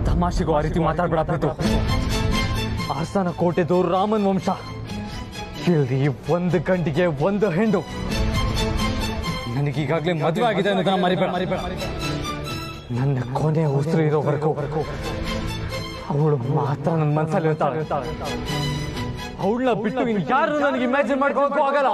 ತಮಾಷೆಗೂ ಆ ರೀತಿ ಮಾತಾಡ್ಬೇಡ ಪ್ರೀತು. ಆಸ್ಥಾನ ಕೋಟೆದವರು ರಾಮನ್ ವಂಶ. ಇಲ್ಲಿ ಒಂದು ಗಂಡಿಗೆ ಒಂದು ಹೆಣ್ಣು. ನನಗೀಗಾಗಲೇ ಮದುವೆ ಆಗಿದೆ ಅನ್ನೋದನ್ನ ಮರಿಬೇಡ. ನನ್ನ ಕೊನೆ ಉಸಿರು ಇರೋವರೆಗೂ ಅವಳು ಮಾತ್ರ ನನ್ನ ಮನಸ್ಸಲ್ಲಿ ಇರ್ತಾಳೆ. ಅವಳನ್ನ ಬಿಟ್ಟು ಯಾರು ನನಗೆ ಇಮ್ಯಾಜಿನ್ ಮಾಡ್ಕೋಬೇಕು ಆಗಲ್ಲ.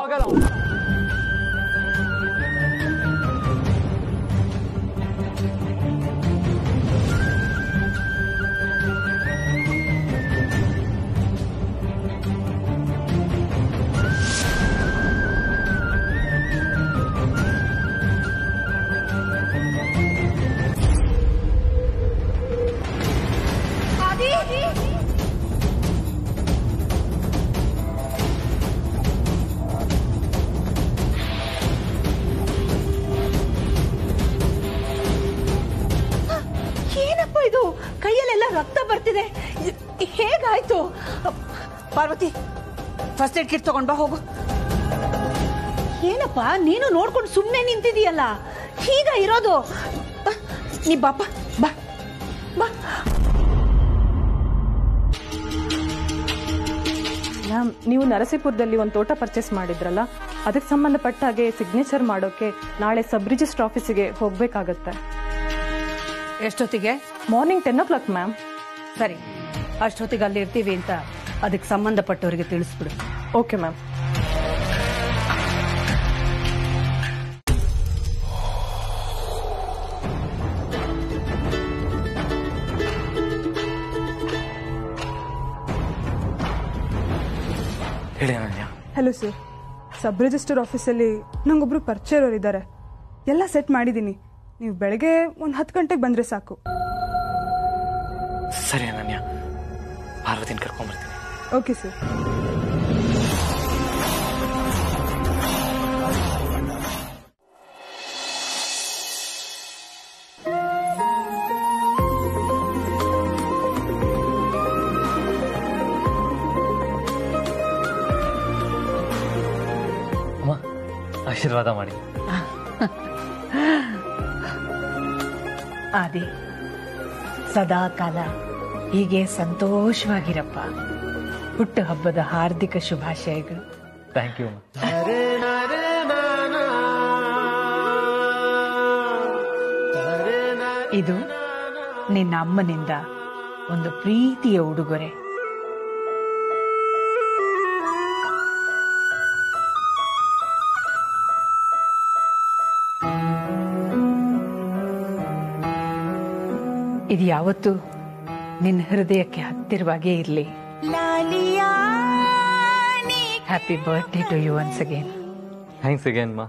ಕೈಯಲ್ಲೆಲ್ಲ ರಕ್ತ ಬರ್ತಿದೆ, ಹೇಗಾಯ್ತು? ಪಾರ್ವತಿ, ಫಸ್ಟ್ ಏಡ್ ಕಿಟ್ ತಗೊಂಡ್ ಬಾ, ಹೋಗು. ಏನಪ್ಪ ನೀನು ನೋಡ್ಕೊಂಡು ಸುಮ್ಮನೆ ನಿಂತಿದೀಯಲ್ಲ, ಹೀಗ ಇರೋದು? ನೀ ಬಾಪ, ಬಾ ಬಾ.
ಮ್ಯಾಮ್, ನೀವು ನರಸೀಪುರದಲ್ಲಿ ಒಂದು ತೋಟ ಪರ್ಚೇಸ್ ಮಾಡಿದ್ರಲ್ಲ, ಅದಕ್ಕೆ ಸಂಬಂಧಪಟ್ಟ ಹಾಗೆ ಸಿಗ್ನೇಚರ್ ಮಾಡೋಕೆ ನಾಳೆ ಸಬ್ ರಿಜಿಸ್ಟರ್ ಆಫೀಸಿಗೆ ಹೋಗ್ಬೇಕಾಗತ್ತೆ.
ಎಷ್ಟೊತ್ತಿಗೆ?
Morning 10 o'clock ma'am.
ಸರಿ, ಅಷ್ಟೊತ್ತಿಗೆ ಅಲ್ಲಿ ಇರ್ತೀವಿ ಅಂತ ಅದಕ್ಕೆ ಸಂಬಂಧಪಟ್ಟವರಿಗೆ ತಿಳಿಸ್ಬಿಡು.
Okay ma'am.
ಹೇಳಿ ಅನನ್ಯ.
ಹಲೋ ಸರ್, ಸಬ್ ರಿಜಿಸ್ಟರ್ ಆಫೀಸಲ್ಲಿ ನಂಗೊಬ್ರು ಪರಿಚಯ ಇರೋರು ಇದ್ದಾರೆ. ಎಲ್ಲ ಸೆಟ್ ಮಾಡಿದ್ದೀನಿ. ನೀವು ಬೆಳಗ್ಗೆ ಒಂದು 10 ಗಂಟೆಗೆ ಬಂದರೆ ಸಾಕು.
ಸರಿ ಅನನ್ಯ, ಪಾರ್ವತಿನ ಕರ್ಕೊಂಡ್ಬರ್ತೀನಿ.
Okay sir.
ಅಮ್ಮ, ಆಶೀರ್ವಾದ ಮಾಡಿ.
ಆದಿ, ಸದಾ ಕಾಲ ಹೀಗೆ ಸಂತೋಷವಾಗಿರಪ್ಪ. ಹುಟ್ಟು ಹಬ್ಬದ ಹಾರ್ದಿಕ ಶುಭಾಶಯಗಳು.
Thank you.
ಇದು ನಿನ್ನ ಅಮ್ಮನಿಂದ ಒಂದು ಪ್ರೀತಿಯ ಉಡುಗೊರೆ. ಇದು ಯಾವತ್ತೂ ನಿನ್ನ ಹೃದಯಕ್ಕೆ ಹತ್ತಿರವಾಗೇ ಇರಲಿ. Happy birthday to you once again.
Thanks again ಮಾ.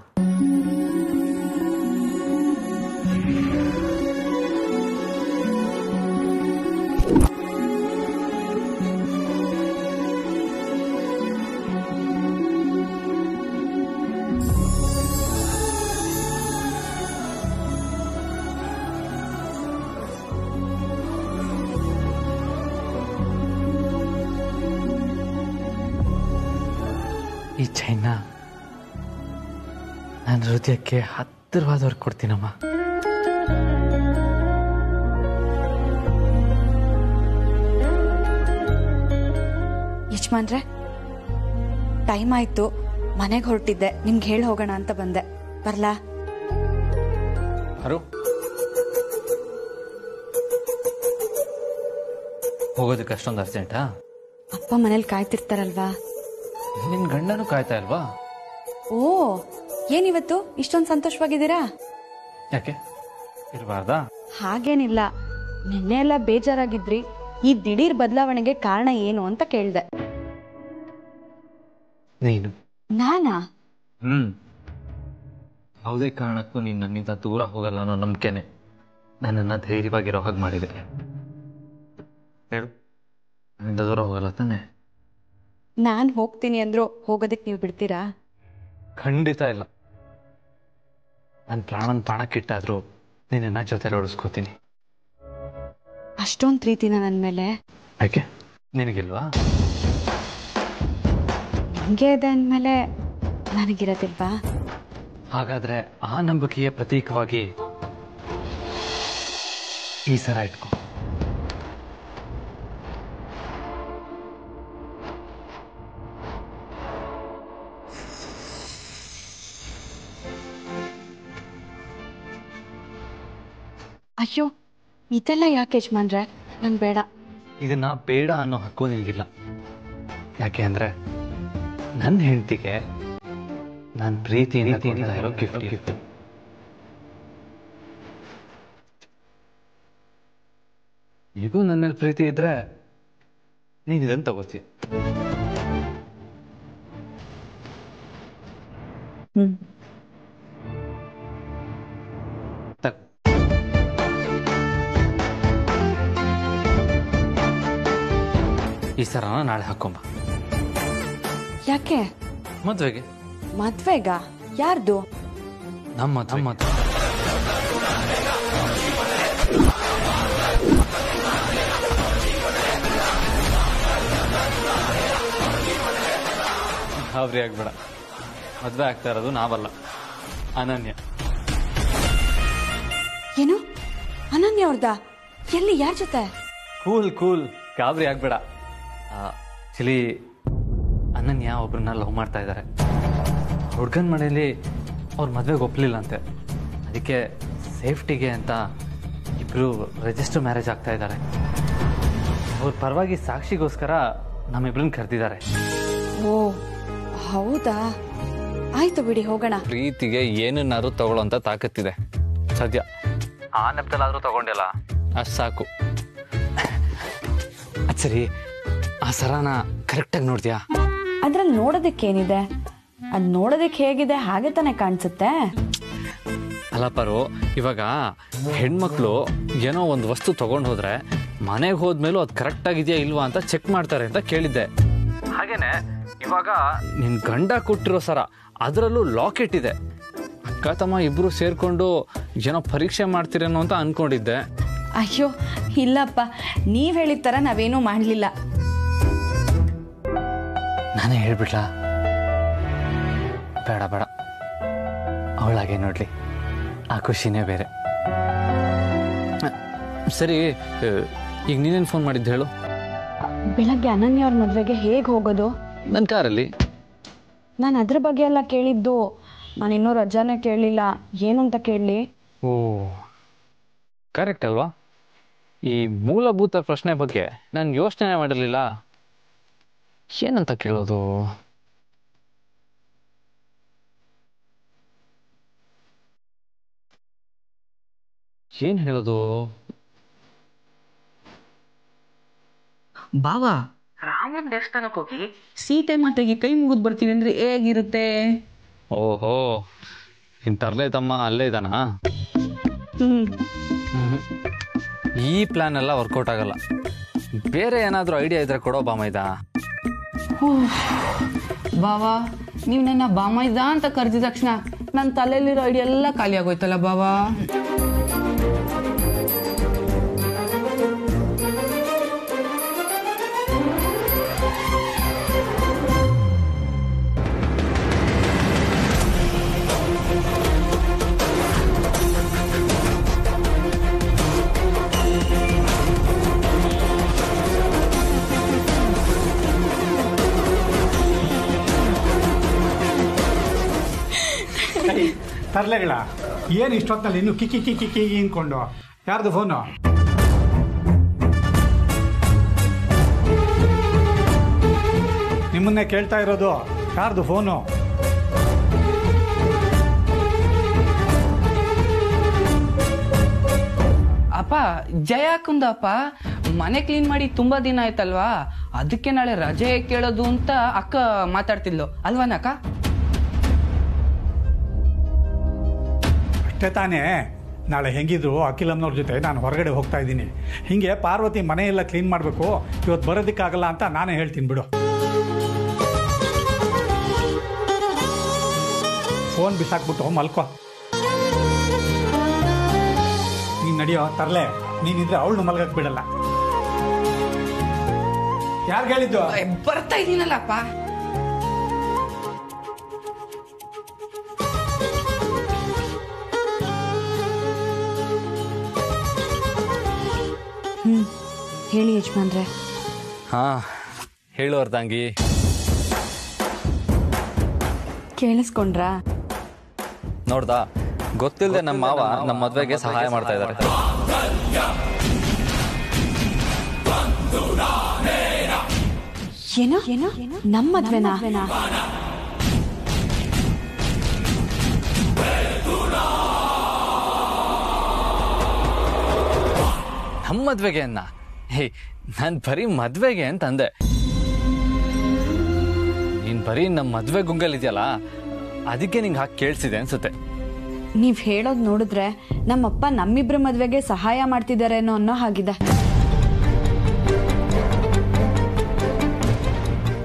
ಈ ಚೈನ ನನ್ನ ಹೃದಯಕ್ಕೆ ಹತ್ತಿರವಾದವ್ರಿಗೆ ಕೊಡ್ತೀನಮ್ಮ.
ಯಜಮಾನ್ರೆ, ಟೈಮ್ ಆಯ್ತು, ಮನೆಗೆ ಹೊರಟಿದ್ದೆ. ನಿಮ್ಗೆ ಹೇಳಿ ಹೋಗೋಣ ಅಂತ ಬಂದೆ. ಬರ್ಲಾ?
ಹೋಗೋದಕ್ಕೆ ಅಷ್ಟೊಂದು ಅರ್ಜೆಂಟಾ?
ಅಪ್ಪ ಮನೇಲಿ ಕಾಯ್ತಿರ್ತಾರಲ್ವಾ?
ನಿನ್ ಗಂಡನೂ ಕಾಯ್ತಾ ಇಲ್ವಾ?
ಓ, ಏನಿವತ್ತು ಇಷ್ಟೊಂದು ಸಂತೋಷವಾಗಿದ್ದೀರಾ?
ಯಾಕೆ ಇರಬಾರ್ದಾ?
ಹಾಗೇನಿಲ್ಲ, ನಿನ್ನೆ ಎಲ್ಲ ಬೇಜಾರಾಗಿದ್ರಿ. ಈ ದಿಢೀರ್ ಬದಲಾವಣೆಗೆ ಕಾರಣ ಏನು ಅಂತ ಕೇಳ್ದೆ.
ನೀನು?
ನಾನಾ?
ಯಾವುದೇ ಕಾರಣಕ್ಕೂ ನೀನು ನನ್ನಿಂದ ದೂರ ಹೋಗಲ್ಲ ಅನ್ನೋ ನಂಬಿಕೆನೆ ನನ್ನನ್ನು ಧೈರ್ಯವಾಗಿರೋ ಹಾಗೆ ಮಾಡಿದೆ. ಹೇಳು, ನನ್ನಿಂದ ದೂರ ಹೋಗಲ್ಲ ತಾನೆ?
ನಾನ್ ಹೋಗ್ತೀನಿ ಅಂದ್ರೂ ಹೋಗೋದಕ್ಕೆ ನೀವು ಬಿಡ್ತೀರಾ?
ಖಂಡಿತ ಇಲ್ಲ. ನನ್ನ ಪ್ರಾಣಕ್ಕಿಟ್ಟಾದ್ರೂ ನಿನ್ನ ಜೊತೆ ಓಡಿಸ್ಕೋತೀನಿ.
ಅಷ್ಟೊಂದು ಪ್ರೀತಿನ ನನ್ನ ಮೇಲೆ?
ಯಾಕೆ, ನಿನಗಿಲ್ವಾ?
ನಿಂಗೆ ಇದೆ ಅಂದಮೇಲೆ ನನಗಿರೋದಿಲ್ವಾ?
ಹಾಗಾದ್ರೆ ಆ ನಂಬಿಕೆಯ ಪ್ರತೀಕವಾಗಿ ಈ ಸರ ಇಟ್ಕೊ.
ಅಯ್ಯೋ, ಇದೆಲ್ಲ ಯಾಕೆ ಯಜಮಾನ್ರೆ? ನಂಗೆ ಬೇಡ.
ಇದನ್ನ ಬೇಡ ಅನ್ನೋ ಹಕ್ಕು ನಿನಗಿಲ್ಲ. ಯಾಕೆ ಅಂದ್ರೆ ನನ್ನ ಹೆಂಡತಿಗೆ ನನ್ನ ಪ್ರೀತಿಯಿಂದ ಇರೋ ಗಿಫ್ಟ್. ಇದು ನನ್ನ ಮೇಲೆ ಪ್ರೀತಿ ಇದ್ರೆ ನೀನು ಇದನ್ನು ತಗೋತೀಯ. ಈ ಸರನ ನಾಳೆ ಹಾಕೊಂಬ.
ಯಾಕೆ?
ಮದ್ವೆಗೆ.
ಮದ್ವೆಗ? ಯಾರ್ದು?
ನಮ್ಮ ಗಾಬರಿ ಆಗ್ಬೇಡ. ಮದ್ವೆ ಆಗ್ತಾ ಇರೋದು ನಾವಲ್ಲ, ಅನನ್ಯ.
ಏನು? ಅನನ್ಯ ಅವ್ರದ? ಎಲ್ಲಿ? ಯಾರ ಜೊತೆ?
ಕೂಲ್, ಗಾಬರಿ ಆಗ್ಬೇಡ. ಆಕ್ಚುಲಿ ಅನನ್ಯ ಒಬ್ರನ್ನ ಲವ್ ಮಾಡ್ತಾ ಇದ್ದಾರೆ. ಹುಡ್ಗನ ಮನೆಯಲ್ಲಿ ಅವ್ರ ಮದ್ವೆಗೆ ಒಪ್ಪಲಿಲ್ಲ ಅಂತೆ. ಅದಕ್ಕೆ ಸೇಫ್ಟಿಗೆ ಅಂತ ಇಬ್ರು ರಿಜಿಸ್ಟರ್ ಮ್ಯಾರೇಜ್ ಆಗ್ತಾ ಇದ್ದಾರೆ. ಅವ್ರ ಪರವಾಗಿ ಸಾಕ್ಷಿಗೋಸ್ಕರ ನಮ್ಮಿಬ್ರನ್ನ ಕರೆದಿದ್ದಾರೆ.
ಓ ಹೌದಾ? ಆಯ್ತು ಬಿಡಿ, ಹೋಗೋಣ.
ಪ್ರೀತಿಗೆ ಏನನ್ನಾದ್ರೂ ತಗೊಳ್ಳೋಂತ ತಾಕತ್ತಿದೆ. ಸದ್ಯ ಆ ನೆಪದಲ್ಲಾದ್ರೂ ತಗೊಂಡಿಲ್ಲ, ಅಷ್ಟು ಸಾಕು. ಅದ್ ಸರಿ, ಆ ಸರಾನ ಕರೆಕ್ಟಾಗಿ ನೋಡ್ತೀಯಾ?
ಅದ್ರಲ್ಲಿ ನೋಡೋದಕ್ಕೇನಿದೆ? ಅದು ನೋಡೋದಕ್ಕೆ ಹೇಗಿದೆ ಹಾಗೆ ತಾನೇ ಕಾಣಿಸುತ್ತೆ.
ಅಲ್ಲ ಪರು, ಇವಾಗ ಹೆಣ್ಮಕ್ಳು ಏನೋ ಒಂದು ವಸ್ತು ತಗೊಂಡು ಹೋದ್ರೆ ಮನೆಗೆ ಹೋದ್ಮೇಲೂ ಅದು ಕರೆಕ್ಟ್ ಆಗಿದೆಯಾ ಇಲ್ವಾ ಅಂತ ಚೆಕ್ ಮಾಡ್ತಾರೆ ಅಂತ ಕೇಳಿದ್ದೆ. ಹಾಗೇನೆ ಇವಾಗ ನಿನ್ ಗಂಡ ಕೊಟ್ಟಿರೋ ಸರ ಅದರಲ್ಲೂ ಲಾಕೆಟ್ ಇದೆ. ಅಕ್ಕ ತಮ್ಮ ಇಬ್ರು ಸೇರ್ಕೊಂಡು ಏನೋ ಪರೀಕ್ಷೆ ಮಾಡ್ತೀರೇನೋ ಅಂತ ಅನ್ಕೊಂಡಿದ್ದೆ.
ಅಯ್ಯೋ ಇಲ್ಲಪ್ಪ, ನೀವ್ ಹೇಳಿದ ತರ ನಾವೇನೂ ಮಾಡ್ಲಿಲ್ಲ.
ನಾನೇ ಹೇಳ್ಬಿಡ್ಲಾ? ಬೇಡ ಬೇಡ, ಅವಳಾಗೆ ನೋಡ್ಲಿ, ಆ ಖುಷಿನೇ ಬೇರೆ. ಸರಿ, ಈಗ ನೀನೇನು ಫೋನ್ ಮಾಡಿದ್ದು ಹೇಳು.
ಬೆಳಗ್ಗೆ ಅನನ್ಯ ಅವ್ರ ಮದ್ವೆಗೆ ಹೇಗೆ ಹೋಗೋದು?
ನನ್ನ ಕಾರಲ್ಲಿ.
ನಾನು ಅದ್ರ ಬಗ್ಗೆ ಎಲ್ಲ ಕೇಳಿದ್ದು, ನಾನು ಇನ್ನೂ ರಜಾನೇ ಕೇಳಲಿಲ್ಲ. ಏನು ಅಂತ ಕೇಳಲಿ?
ಓ ಕರೆಕ್ಟ್ ಅಲ್ವಾ? ಈ ಮೂಲಭೂತ ಪ್ರಶ್ನೆ ಬಗ್ಗೆ ನಾನು ಯೋಚನೆ ಮಾಡಿರಲಿಲ್ಲ. ಏನಂತ ಕೇಳೋದು? ಏನ್ ಹೇಳೋದು?
ಬಾವಾ, ರಾಮನ ದೇವಸ್ಥಾನಕ್ಕೆ ಹೋಗಿ ಸೀತೆ ಮಾತೆಗೆ ಕೈ ಮುಗಿದು ಬರ್ತೀನಿ ಅಂದ್ರೆ ಹೇಗಿರುತ್ತೆ?
ಓಹೋ, ಇನ್ ತರ್ಲೇ ತಮ್ಮ ಅಲ್ಲೇ ಇದ್ದಾನ? ಈ ಪ್ಲಾನ್ ಎಲ್ಲ ವರ್ಕೌಟ್ ಆಗಲ್ಲ. ಬೇರೆ ಏನಾದರೂ ಐಡಿಯಾ ಇದ್ರೆ ಕೊಡೋ ಬಾಮೈದ.
ಬಾವಾ, ನೀವು ನನ್ನ ಬಾಮೈದ ಅಂತ ಕರೆದಿದ ತಕ್ಷಣ ನನ್ನ ತಲೆಯಲ್ಲಿರೋ ಐಡಿಯಾ ಎಲ್ಲ ಖಾಲಿ ಆಗೋಯ್ತಲ್ಲ ಬಾವಾ.
ತರ್ಲೆಗಳ ಏನು ಇಷ್ಟೊತ್ತಲ್ಲಿ ಇನ್ನು ಕಿಕ್ಕಿ ಕಿಕ್ಕಿ ಕಿಕ್ಕಿ ಅಂದ್ಕೊಂಡು? ಯಾರ್ದು ಫೋನು? ನಿಮ್ಮನ್ನೇ ಕೇಳ್ತಾ ಇರೋದು. ಯಾರ್ದು ಫೋನು?
ಅಪ್ಪ, ಜಯ ಅಕ್ಕಂದಪ್ಪ. ಮನೆ ಕ್ಲೀನ್ ಮಾಡಿ ತುಂಬಾ ದಿನ ಆಯ್ತಲ್ವಾ, ಅದಕ್ಕೆ ನಾಳೆ ರಜೆ ಕೇಳೋದು ಅಂತ ಅಕ್ಕ ಮಾತಾಡ್ತಿದ್ಲು ಅಲ್ವಾನಕ್ಕ?
ಅಷ್ಟೇ ತಾನೇ. ನಾಳೆ ಹೆಂಗಿದ್ರು ಅಖಿಲಮ್ಮನವ್ರ ಜೊತೆ ನಾನು ಹೊರಗಡೆ ಹೋಗ್ತಾ ಇದ್ದೀನಿ. ಹಿಂಗೆ ಪಾರ್ವತಿ ಮನೆಯೆಲ್ಲ ಕ್ಲೀನ್ ಮಾಡಬೇಕು, ಇವತ್ತು ಬರೋದಕ್ಕಾಗಲ್ಲ ಅಂತ ನಾನೇ ಹೇಳ್ತೀನಿ ಬಿಡು. ಫೋನ್ ಬಿಸಾಕ್ಬಿಟ್ಟು ಮಲ್ಕೋ. ನೀನು ನಡಿಯೋ ತರ್ಲೆ, ನೀನಿದ್ರೆ ಅವಳನ್ನು ಮಲ್ಗಕ್ ಬಿಡಲ್ಲ. ಯಾರು ಹೇಳಿದ್ದು?
ಬರ್ತಾ ಇದ್ದೀನಲ್ಲಪ್ಪ.
ಹೇಳಿ ಯಜಮಾನ್ರೆ.
ಹಾ ಹೇಳು ಅರ್ಧಾಂಗಿ.
ಕೇಳಿಸ್ಕೊಂಡ್ರಾ?
ನೋಡ್ದಾ, ಗೊತ್ತಿಲ್ಲದೆ ನಮ್ಮ ಮಾವ ನಮ್ಮ ಮದ್ವೆಗೆ ಸಹಾಯ ಮಾಡ್ತಾ ಇದ್ದಾರೆ.
ಏನೋ ಏನೋ ನಮ್ಮ ಮದ್ವೆನಾ?
ನಮ್ಮ ಮದ್ವೆಗೆ ಅನ್ನ? ಹೇ, ನಾನು ಬರೀ ಮದ್ವೆಗೆ ಅಂತ ಅಂದೆ. ನೀನ್ ಬರೀ ನಮ್ಮ ಮದ್ವೆ ಗುಂಗಲ್ಲಿದ್ಯಲ್ಲ, ಅದಕ್ಕೆ ನಿಂಗೆ ಹಾಕಿ ಕೇಳಿಸಿದೆ ಅನ್ಸುತ್ತೆ.
ನೀವ್ ಹೇಳೋದ್ ನೋಡಿದ್ರೆ ನಮ್ಮಪ್ಪ ನಮ್ಮಿಬ್ರ ಮದ್ವೆಗೆ ಸಹಾಯ ಮಾಡ್ತಿದಾರೇನೋ ಅನ್ನೋ ಹಾಗಿದೆ.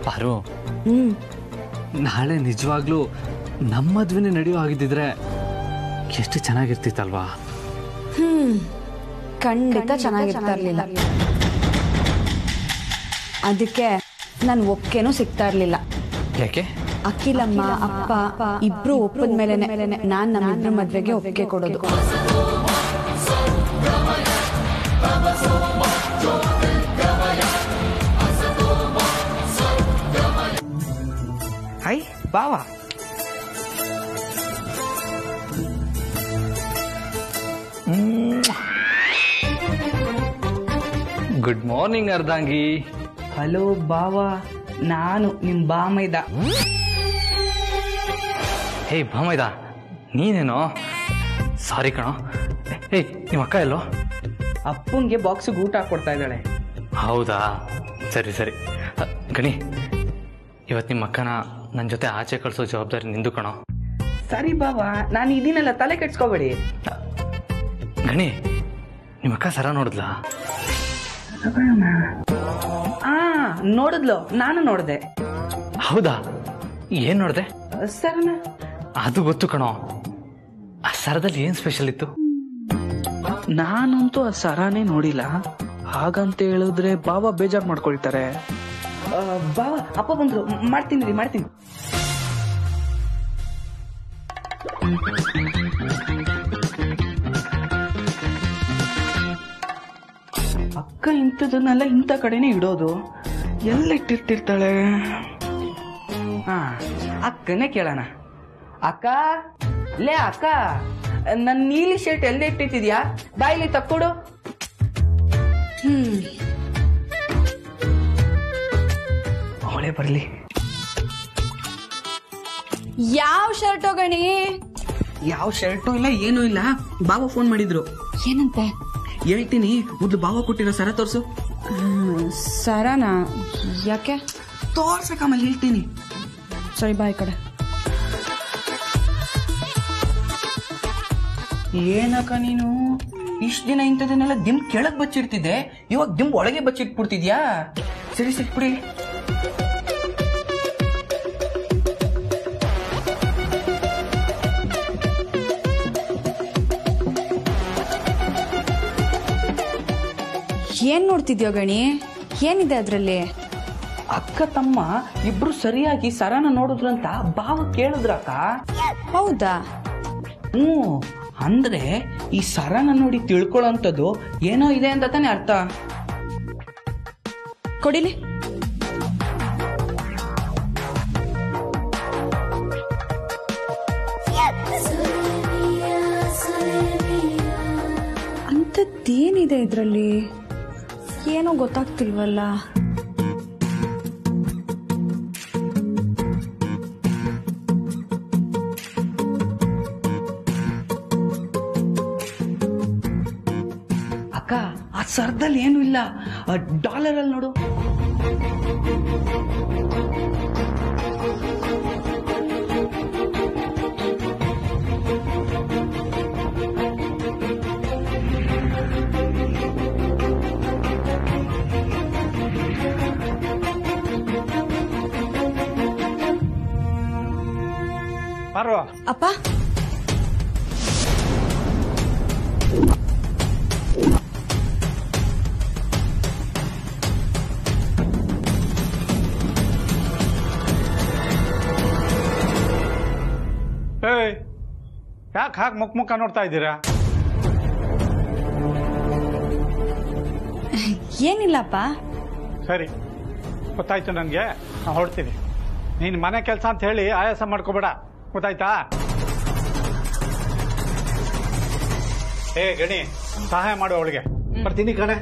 ಪಾರು, ನಾಳೆ ನಿಜವಾಗ್ಲೂ ನಮ್ಮ ಮದ್ವೆನೇ ನಡೆಯೋ ಆಗಿದ್ದಿದ್ರೆ ಎಷ್ಟು ಚೆನ್ನಾಗಿರ್ತಿತ್ತಲ್ವಾ?
ಖಂಡಿತ ಚೆನ್ನಾಗಿರ್ತಾ ಇರ್ಲಿಲ್ಲ. ಅದಕ್ಕೆ ನನ್ ಒಪ್ಪಿಗೆನೂ ಸಿಗ್ತಾ ಇರ್ಲಿಲ್ಲ.
ಯಾಕೆ?
ಅಖಿಲಮ್ಮ ಅಪ್ಪ ಇಬ್ರು ಒಪ್ಪದ ಮೇಲೆ ನಾನ್ ನಮ್ಮಿಬ್ರ ಮದ್ವೆಗೆ ಒಪ್ಪಿಗೆ ಕೊಡೋದು.
ಹೈ ಬಾವಾ,
ಗುಡ್ ಮಾರ್ನಿಂಗ್ ಅರ್ಧಾಂಗಿ.
ಹಲೋ ಬಾವಾ, ನಾನು ನಿಮ್ ಬಾಮೈದ.
ಹೇ ಬಾಮೈದ, ನೀನೇನೋ? ಸಾರಿ ಕಣೋ. ಹೇ, ನಿಮ್ಮ ಅಕ್ಕ ಎಲ್ಲೋ?
ಅಪ್ಪಂಗೆ ಬಾಕ್ಸಿಗೆ ಊಟ ಕೊಡ್ತಾ ಇದ್ದಾಳೆ.
ಹೌದಾ, ಸರಿ ಸರಿ. ಗಣಿ, ಇವತ್ತು ನಿಮ್ಮ ಅಕ್ಕನ ನನ್ನ ಜೊತೆ ಆಚೆ ಕಳಿಸೋ ಜವಾಬ್ದಾರಿ ನಿಂದು ಕಣೋ.
ಸರಿ ಬಾಬಾ, ನಾನು ಇದನ್ನೆಲ್ಲ ತಲೆ ಕೆಡ್ಸ್ಕೋಬೇಡಿ.
ಗಣಿ, ನಿಮ್ಮ ಅಕ್ಕ ಸರ ನೋಡಿದ್ಲಾ?
ನೋಡಿದ್ಲು, ನಾನು ನೋಡಿದೆ.
ಹೌದಾ? ಏನ್ ನೋಡ್ದೆ?
ಸರನ
ಅದು ಗೊತ್ತು ಕಣೋ. ಆ ಸರದಲ್ಲಿ ಏನ್ ಸ್ಪೆಷಲ್ ಇತ್ತು?
ನಾನಂತೂ ಆ ಸರಾನೇ ನೋಡಿಲ್ಲ. ಹಾಗಂತ ಹೇಳಿದ್ರೆ ಬಾಬಾ ಬೇಜಾರ್ ಮಾಡ್ಕೊಳ್ತಾರೆ. ಬಾಬಾ, ಅಪ್ಪ ಬಂದ್ರು, ಮಾಡ್ತೀನಿ. ಅಕ್ಕ ಇಂಥದನ್ನೆಲ್ಲ ಇಂಥ ಕಡೆನೆ ಇಡೋದು. ಎಲ್ಲಿಟ್ಟಿರ್ತಾಳೆ? ಅಕ್ಕನೇ ಕೇಳೋಣ. ಅಕ್ಕ, ಲೇ ಅಕ್ಕ, ನನ್ ನೀಲಿ ಶರ್ಟ್ ಎಲ್ಲ ಇಟ್ಟಿದ್ಯಾ? ಬಾಯಿಲಿ ತಕ್ಕೊಡು. ಅವಳೇ ಬರ್ಲಿ.
ಯಾವ ಶರ್ಟು ಗಣಿ?
ಯಾವ ಶರ್ಟು ಇಲ್ಲ, ಏನೂ ಇಲ್ಲ. ಬಾಬಾ ಫೋನ್ ಮಾಡಿದ್ರು.
ಏನಂತೆ?
ಹೇಳ್ತೀನಿ, ಮೊದ್ಲು ಬಾಬಾ ಕೊಟ್ಟಿರೋ ಸರ ತೋರ್ಸು.
ಸರನಾ? ಯಾಕೆ?
ತೋರ್ಸಕ್ ಆಮೇಲೆ ಹೇಳ್ತೀನಿ.
ಸರಿ, ಬಾಯ್ ಕಡೆ.
ಏನಕ್ಕ ನೀನು ಇಷ್ಟ ದಿನ ಇಂಥದನ್ನೆಲ್ಲ ದಿಂಬ್ ಕೆಳಗ್ ಬಚ್ಚಿಡ್ತಿದ್ದೆ, ಇವಾಗ ದಿಂಬ್ ಒಳಗೆ ಬಚ್ಚಿಟ್ಬಿಡ್ತಿದ್ಯಾ? ಸರಿ ಸಿಕ್ಬಿಡಿ.
ಏನ್ ನೋಡ್ತಿದ್ಯೋ ಗಣಿ? ಏನಿದೆ ಅದ್ರಲ್ಲಿ?
ಅಕ್ಕ ತಮ್ಮ ಇಬ್ರು ಸರಿಯಾಗಿ ಸರನ ನೋಡಿದ್ರಂತ ಬಾವ ಕೇಳಿದ್ರಕ್ಕ.
ಹೌದಾ?
ಅಂದ್ರೆ ಈ ಸರನ ನೋಡಿ ತಿಳ್ಕೊಳ್ಳೋಂಥದ್ದು ಏನೋ ಇದೆ ಅಂತ ತಾನೇ ಅರ್ಥ.
ಕೊಡಿಲಿ. ಅಂಥದ್ದೇನಿದೆ ಇದ್ರಲ್ಲಿ? ಏನೋ ಗೊತ್ತಾಗ್ತಿಲ್ವಲ್ಲ.
ಅಕ್ಕ, ಆ ಸರ್ದಲ್ಲಿ ಏನು ಇಲ್ಲ, ಡಾಲರ್ ಅಲ್ಲಿ ನೋಡು.
ಅಪ್ಪ,
ಯಾಕೆ ಹಾಗೆ ಮುಖ ನೋಡ್ತಾ ಇದ್ದೀರಾ?
ಏನಿಲ್ಲಪ್ಪ.
ಸರಿ, ಗೊತ್ತಾಯ್ತು ನನಗೆ. ನಾನು ಹೊರಡ್ತೀನಿ. ನೀನು ಮನೆ ಕೆಲಸ ಅಂತ ಹೇಳಿ ಆಯಾಸ ಮಾಡ್ಕೋಬೇಡ, ಗೊತ್ತಾಯ್ತಾ? ಗಣಿ, ಸಹಾಯ ಮಾಡು ಅವಳಿಗೆ. ಬರ್ತೀನಿ ಕಣೆ.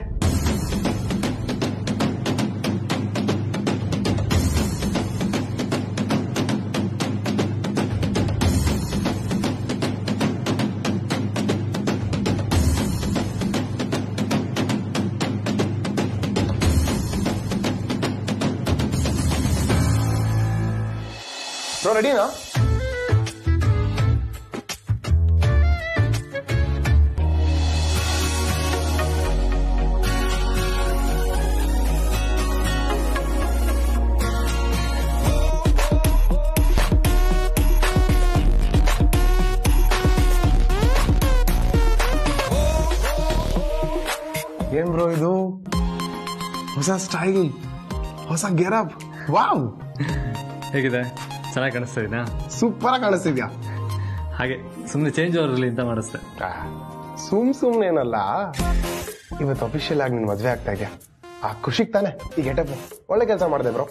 ರೆಡಿನಾ? ಏನ್ ಬ್ರೋ ಇದು? ಹೊಸ ಸ್ಟೈಲ್, ಹೊಸ ಗೆರಪ್. ವಾವ್,
ಹೇಗಿದೆ? ಚೆನ್ನಾಗಿ ಕಾಣಿಸ್ತಾ ಇದೀನಾ?
ಸೂಪರ್ ಆಗಿ ಕಾಣಿಸ್ತಿದ್ಯಾ?
ಹಾಗೆ ಸುಮ್ಮನೆ ಚೇಂಜ್ ಓವರ್ಲಿ ಅಂತ ಮಾಡಿಸ್ತೆ.
ಸುಮ್ನೇನಲ್ಲ, ಇವತ್ತು ಅಫಿಷಿಯಲ್ ಆಗಿ ನಿನ್ ಮದ್ವೆ ಆಗ್ತಾ ಇದೆಯಾ? ಆ ಖುಷಿಗ್ ತಾನೆ ಈ ಗೆಟಪ್. ಒಳ್ಳೆ ಕೆಲಸ ಮಾಡಿದೆ ಬ್ರೋ.